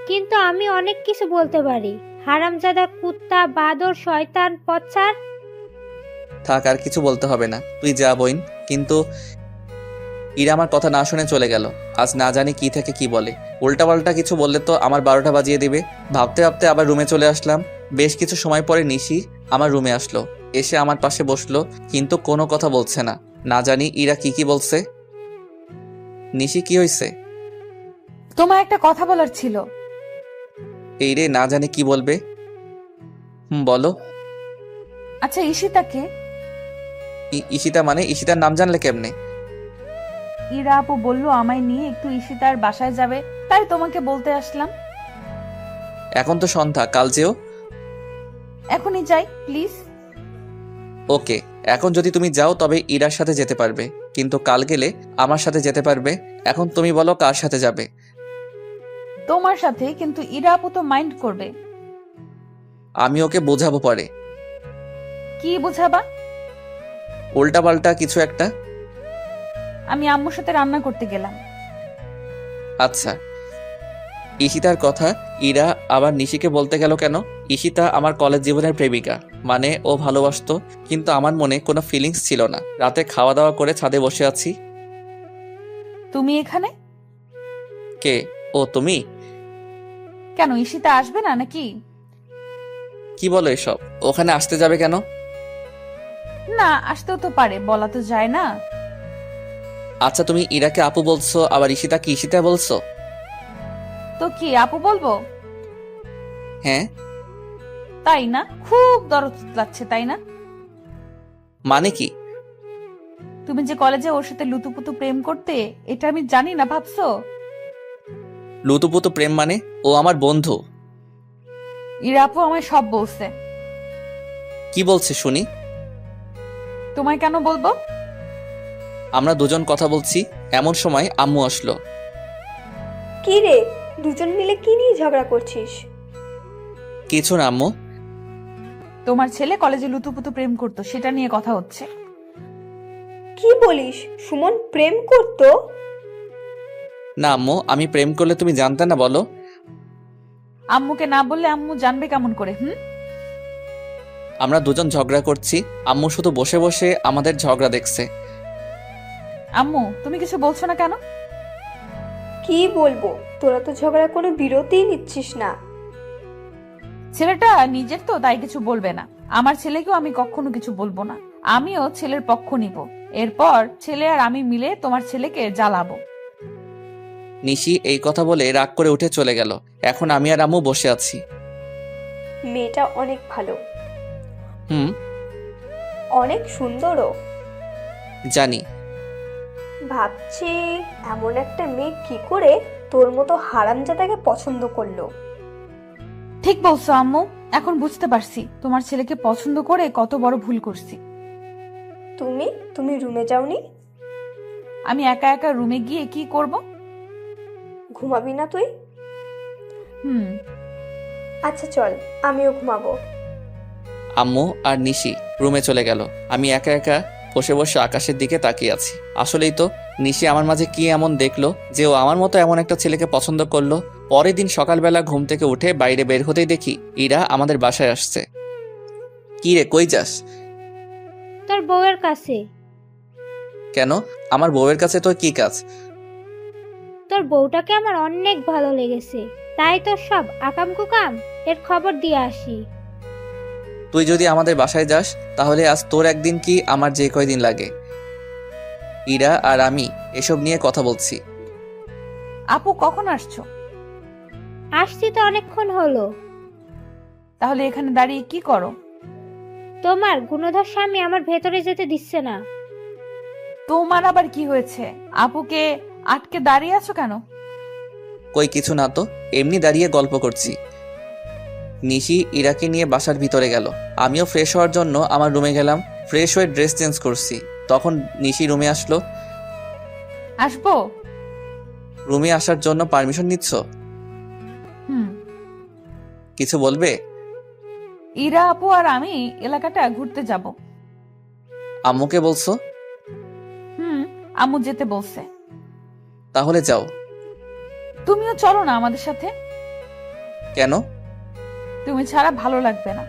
কিন্তু আমি অনেক কিছু বলতে পারি। হারামজাদা, কুত্তা, বাদর, শয়তান, পচ্ছার। থাক, আর কিছু বলতে হবে না, তুই যা বইন। কিন্তু ইরা আমার কথা না শুনে চলে গেল। আজ না জানি কি থেকে কি বলে। উল্টাপাল্টা কিছু বললে তো আমার 12টা বাজিয়ে দিবে। ভাবতে ভাবতে আবার রুমে চলে আসলাম। বেশ কিছু সময় পরে নিশি আমার রুমে আসলো, এসে আমার পাশে বসলো, কিন্তু কোনো কথা বলছে না। না জানি ইরা কি কি বলছে। নিশি, কি হয়েছে? তোমার একটা কথা বলার ছিল। এই রে, না জানি কি বলবে। বলো। আচ্ছা, ঈশিতাকে? ঈশিতা মানে? ঈশিতার নাম জানলে কেমনে? ইরা আপু বললো আমায় নিয়ে একটু ঈশিতার বাসায় যাবে, তাই তোমাকে বলতে আসলাম। এখন তো সন্ধ্যা, কাল যেও। এখনই যাই প্লিজ। ওকে, এখন যদি তুমি যাও তবে ইরার সাথে যেতে পারবে, কিন্তু কাল গেলে আমার সাথে যেতে পারবে। এখন তুমি বলো কার সাথে যাবে? তোমার সাথে, কিন্তু ইরা আপু তো মাইন্ড করবে। আমি ওকে বোঝাবো পরে। কি বুঝাবা? উল্টাপাল্টা কিছু একটা। আমি আম্মুর সাথে রান্না করতে গেলাম। আচ্ছা। ঈশিতার কথা ইরা আবার নিশিকে বলতে গেল কেন? ঈশিতা আমার কলেজ জীবনের প্রেমিকা, মানে ও ভালোবাসতো, কিন্তু আমার মনে কোনো ফিলিংস ছিল না। রাতে খাওয়া দাওয়া করে ছাদে বসে আছি। তুমি এখানে কে? ও তুমি? কেন? ঈশিতা আসবে না নাকি? কি বলো এসব? ওখানে আসতে যাবে কেন? না, আসতেও তো পারে, বলা তো যায় না। আচ্ছা, তুমি ইরাকে আপু বলছো, আবার ঈশিতাকে ঈশিতা বলছো? তো কি আপু বলবো? হ্যাঁ। তাই না? খুব দরদ লাগছে, তাই না? মানে কি? তুমি যে কলেজে ওর সাথে লুতুপুতু প্রেম করতে, এটা আমি জানি না ভাবছো? লুতুপুতু প্রেম মানে? ও আমার বন্ধু। ইরা আপু আমায় সব বলছে। কি বলছে শুনি? তোমায় কেন বলবো? আমরা দুজন কথা বলছি, এমন সময় আম্মু আসলো। কি রে, দুজন মিলে কি নিয়ে ঝগড়া করছিস? কিছু না আম্মু। তোমার ছেলে কলেজে লুতুপুতু প্রেম করতো, সেটা নিয়ে কথা হচ্ছে। কি বলিস? সুমন প্রেম করতো? না আম্মু, আমি প্রেম করলে তুমি জানতে না বলো? আম্মুকে না বললে আম্মু জানবে কেমন করে? আমরা দুজন ঝগড়া করছি, আম্মু শুধু বসে বসে আমাদের ঝগড়া দেখছে। আম্মু তুমি কিছু বলছো না কেন? কি বলবো, তোরা তো ঝগড়া কোনো বিরতিই নিচ্ছিস না। ছেলেটা নিজের তো, তাই কিছু বলবে না। আমার ছেলেকেও আমি কখনো কিছু বলবো না। আমিও ছেলের পক্ষ নিব। এরপর ছেলে আর আমি মিলে তোমার ছেলেকে জ্বালাবো। নিশি এই কথা বলে রাগ করে উঠে চলে গেল। এখন আমি আর আম্মু বসে আছি। মেয়েটা অনেক ভালো, হুম, অনেক সুন্দরও। জানি। ভাবছি এমন একটা মেয়ে কি করে তোর মতো হারামজাদাকে পছন্দ করলো। ঠিক বলছো আম্মু, এখন বুঝতে পারছি তোমার ছেলেকে পছন্দ করে কত বড় ভুল করছি। তুমি রুমে যাওনি? আমি একা একা রুমে গিয়ে কি করব? ঘুমাবি না তুই? হুম। আচ্ছা চল, আমিও ঘুমাবো। আম্মু আর নিশি রুমে চলে গেল। আমি একা একা বসে বসে আকাশের দিকে তাকিয়ে আছি। আসলেই তো, নিশি আমার মাঝে কি এমন দেখলো যে ও আমার মতো এমন একটা ছেলেকে পছন্দ করলো? পরের দিন সকালবেলা ঘুম থেকে উঠে বাইরে বের হতেই দেখি ইরা আমাদের বাসায় আসছে। কি রে, কই যাস? তোর বউয়ের কাছে। কেন? আমার বউয়ের কাছে তোর কি কাজ? তোর বউটাকে আমার অনেক ভালো লেগেছে, তাই তোর সব আকাম কুকাম এর খবর দিয়ে আসি। তুই যদি আমাদের বাসায় যাস তাহলে আজ তোর একদিন কি আমার যে কয়দিন লাগে। ইরা আর আমি এসব নিয়ে কথা বলছি। আপু কখন আসছো? আসছি তো অনেকক্ষণ হলো। তাহলে এখানে দাঁড়িয়ে কি করো? তোমার গুণধর স্বামী আমার ভেতরে যেতে দিচ্ছে না। তোমার আবার কি হয়েছে? আপুকে আটকে দাঁড়িয়ে আছো কেন? কই কিছু না তো, এমনি দাঁড়িয়ে গল্প করছি। নিশি ইরাকে নিয়ে বাসার ভিতরে গেল। আমিও ফ্রেশ হওয়ার জন্য আমার রুমে গেলাম। ফ্রেশ হয়ে ড্রেস চেঞ্জ করছি, তখন নিশি রুমে আসলো। আসবো? রুমে আসার জন্য পারমিশন নিচ্ছ? হুম। কিছু বলবে? ইরা আপু আর আমি এলাকাটা ঘুরতে যাব। আম্মুকে বলছো? হুম, আম্মু যেতে বলছে। তাহলে যাও। তুমিও চলো না আমাদের সাথে। কেন? তুমি ছাড়া ভালো লাগবে না।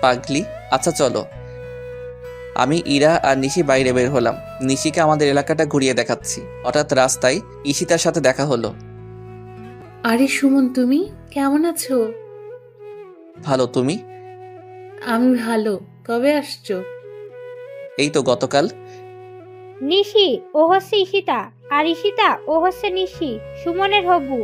পাগলি, আচ্ছা চলো। আমি ইরা আর নিশি বাইরে বের হলাম। নিশিকে আমাদের এলাকাটা ঘুরিয়ে দেখাচ্ছি। হঠাৎ রাস্তায় ঈশিতার সাথে দেখা হলো। আরে সুমন, তুমি কেমন আছো? ভালো, তুমি? আমি ভালো। কবে আসছো? এই তো গতকাল। নিশি ও হচ্ছে ঈশিতা, আর ঈশিতা ও হচ্ছে নিশি, সুমনের হবু।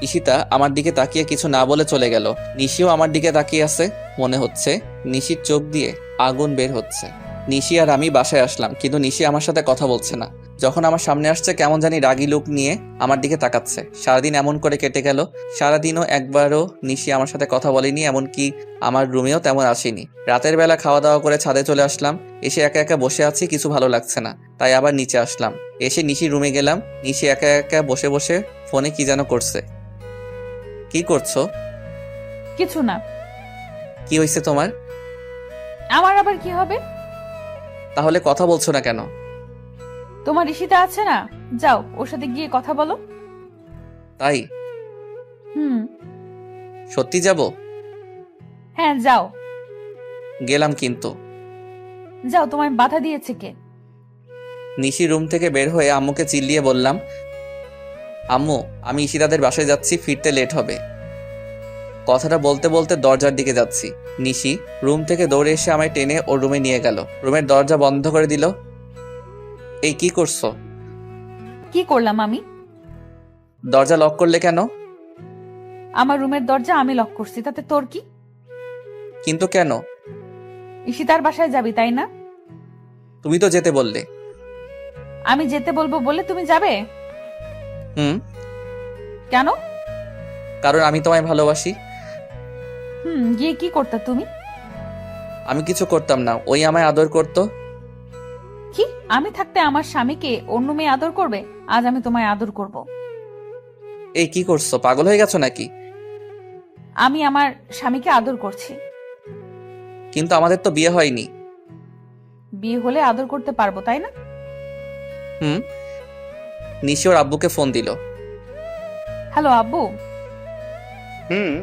ঈশিতা আমার দিকে তাকিয়ে কিছু না বলে চলে গেল। নিশিও আমার দিকে তাকিয়ে আছে। মনে হচ্ছে নিশির চোখ দিয়ে আগুন বের হচ্ছে। নিশি আর আমি বাসায় আসলাম, কিন্তু নিশি আমার সাথে কথা বলছে না। যখন আমার সামনে আসছে কেমন জানি রাগী লুক নিয়ে আমার দিকে তাকাচ্ছে। সারাদিন এমন করে কেটে গেল। সারাদিনও একবারও নিশি আমার সাথে কথা বলেনি, এমনকি আমার রুমেও তেমন আসেনি। রাতের বেলা খাওয়া দাওয়া করে ছাদে চলে আসলাম। এসে একা একা বসে আছি, কিছু ভালো লাগছে না, তাই আবার নিচে আসলাম। এসে নিশি রুমে গেলাম। নিশি একা একা বসে বসে ফোনে কি যেন করছে। কি করছো? কিছু না। কি হয়েছে তোমার? আমার আবার কি হবে? তাহলে কথা বলছো না কেন? তোমার ঈশিতা আছে না, যাও ওর সাথে গিয়ে কথা বলো। তাই? হুম। সত্যি যাব? হ্যাঁ যাও। গেলাম কিন্তু। যাও, তোমায় বাধা দিয়েছে কে? নিশি রুম থেকে বের হয়ে আম্মুকে চিল্লিয়ে বললাম, আম্মু আমি ঈশিতাদের বাসায় যাচ্ছি, ফিরতে লেট হবে। কথাটা বলতে বলতে দরজার দিকে যাচ্ছি। নিশি রুম থেকে দৌড়ে এসে আমায় টেনে ওর রুমে নিয়ে গেল, রুমের দরজা বন্ধ করে দিল। এই কি করছো? কি করলাম আমি? দরজা লক করলে কেন? আমার রুমের দরজা আমি লক করছি, তাতে তোর কি? কিন্তু কেন? ঈশিতার বাসায় যাবি তাই না? তুমি তো যেতে বললে। আমি যেতে বলবো বলে তুমি যাবে? হুম। কেন? কারণ আমি তোমায় ভালোবাসি। গিয়ে কি করতে তুমি? আমি কিছু করতাম না, ওই আমায় আদর করতো। কি, আমি থাকতে আমার স্বামীকে অন্য মেয়ে আদর করবে? আজ আমি তোমায় আদর করব। এই কি করছো, পাগল হয়ে গেছো নাকি? আমি আমার স্বামীকে আদর করছি। কিন্তু আমাদের তো বিয়ে হয়নি। বিয়ে হলে আদর করতে পারবো তাই না? হুম। নিশি ওর আব্বুকে ফোন দিল। হ্যালো আব্বু, হুম।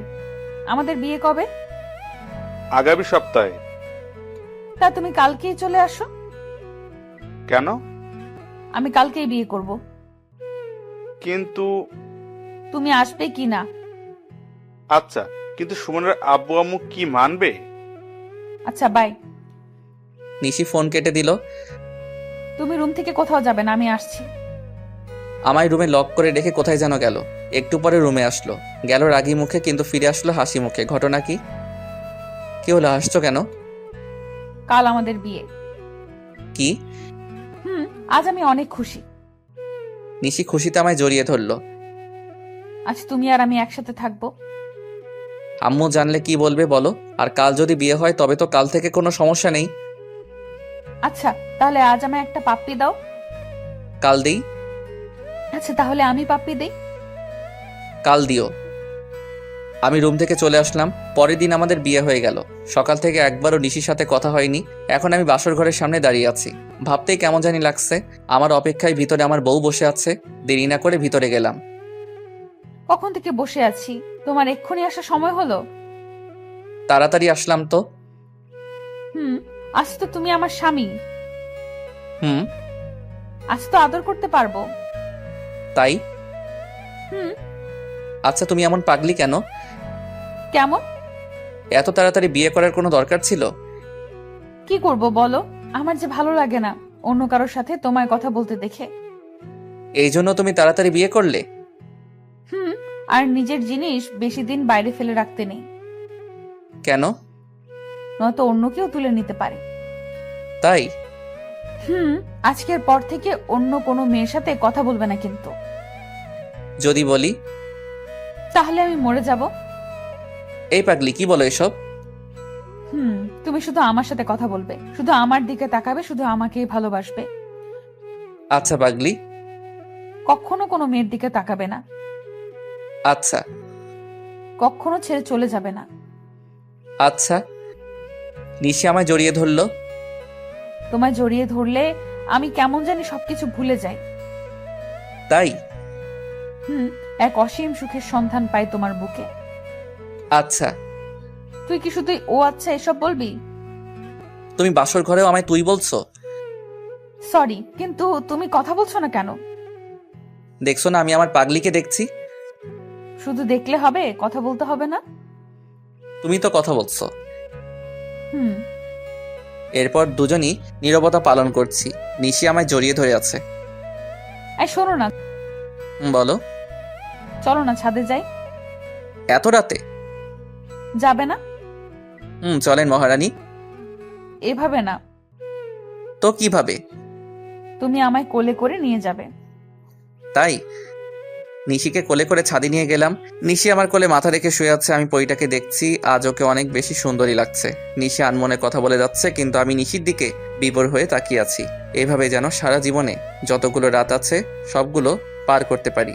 আমাদের বিয়ে কবে? আগামী সপ্তাহে। তা তুমি কালকেই চলে আসো। কেন? আমি কালকেই বিয়ে করব। কিন্তু তুমি আসবে কি না? আচ্ছা, কিন্তু সুমনের আব্বু আম্মু কি মানবে? আচ্ছা বাই। নিশি ফোন কেটে দিল। তুমি রুম থেকে কোথাও যাবে না, আমি আসছি। আমায় রুমে লক করে রেখে কোথায় যেন গেল। একটু পরে রুমে আসলো, গেল রাগী মুখে, কিন্তু ফিরে আসলো হাসি মুখে। ঘটনা কি? কি হলো, হাসছো কেন? কাল আমাদের বিয়ে। কি? আজ আমি অনেক খুশি। নিশি খুশিতে আমায় জড়িয়ে ধরলো। আজ তুমি আর আমি একসাথে থাকবো। আম্মু জানলে কি বলবে বলো? আর কাল যদি বিয়ে হয় তবে তো কাল থেকে কোনো সমস্যা নেই। আচ্ছা তাহলে আজ আমায় একটা পাপ্পি দাও। কাল দিই। আচ্ছা তাহলে আমি পাপ্পি দেই। কাল দিও। আমি রুম থেকে চলে আসলাম। পরের দিন আমাদের বিয়ে হয়ে গেল। সকাল থেকে একবারও নিশির সাথে কথা হয়নি। এখন আমি বাসর ঘরের সামনে দাঁড়িয়ে আছি। ভাবতেই কেমন জানি লাগছে। আমার অপেক্ষায় ভিতরে আমার বউ বসে আছে। দেরি না করে ভিতরে গেলাম। কখন থেকে বসে আছি, তোমার এক্ষুনি আসার সময় হলো? তাড়াতাড়ি আসলাম তো। আজ তো তুমি আমার স্বামী। হুম। আজ তো আদর করতে পারবো। তাই? হুম। আচ্ছা তুমি এমন পাগলি কেন? কেমন? এত তাড়াতাড়ি বিয়ে করার কোনো দরকার ছিল? কি করব বলো, আমার যে ভালো লাগে না অন্য কারোর সাথে তোমায় কথা বলতে দেখে। এই জন্য তুমি তাড়াতাড়ি বিয়ে করলে? আর নিজের জিনিস বেশি দিন বাইরে ফেলে রাখতে নেই, কেন? নয়তো অন্য কেউ তুলে নিতে পারে। তাই? আজকের পর থেকে অন্য কোনো মেয়ের সাথে কথা বলবে না কিন্তু। যদি বলি? তাহলে আমি মরে যাব। এই পাগলি কি বলো এসব? তুমি শুধু আমার সাথে কথা বলবে, শুধু আমার দিকে তাকাবে, শুধু আমাকেই ভালোবাসবে। আচ্ছা পাগলি। কখনো কোনো মেয়ের দিকে তাকাবে না। আচ্ছা। কখনো ছেড়ে চলে যাবে না। আচ্ছা। নিশি আমায় জড়িয়ে ধরলো। তোমায় জড়িয়ে ধরলে আমি কেমন জানি সবকিছু ভুলে যাই। তাই? এক অসীম সুখের সন্ধান পাই তোমার বুকে। আচ্ছা। তুই কি শুধু ও আচ্ছা এসব বলবি? তুমি বাসর ঘরেও আমায় তুই বলছো? সরি, কিন্তু তুমি কথা বলছো না কেন? দেখছো না আমি আমার পাগলিকে দেখছি। শুধু দেখলে হবে, কথা বলতে হবে না? তুমি তো কথা বলছো। হুম। এরপর দুজনই নীরবতা পালন করছি। নিশি আমায় জড়িয়ে ধরে আছে। শোনো না, বলো। চলো না ছাদে যাই। এত রাতে? যাবে না? চলেন মহারানী। এভাবে না। তো কিভাবে? তুমি আমায় কোলে করে নিয়ে যাবে। তাই? নিশিকে কোলে করে ছাদে নিয়ে গেলাম। নিশি আমার কোলে মাথা রেখে শুয়ে আছে। আমি পরীটাকে দেখছি, আজ ওকে অনেক বেশি সুন্দরী লাগছে। নিশি আনমনে কথা বলে যাচ্ছে, কিন্তু আমি নিশির দিকে বিভোর হয়ে তাকিয়ে আছি। এভাবে যেন সারা জীবনে যতগুলো রাত আছে সবগুলো পার করতে পারি।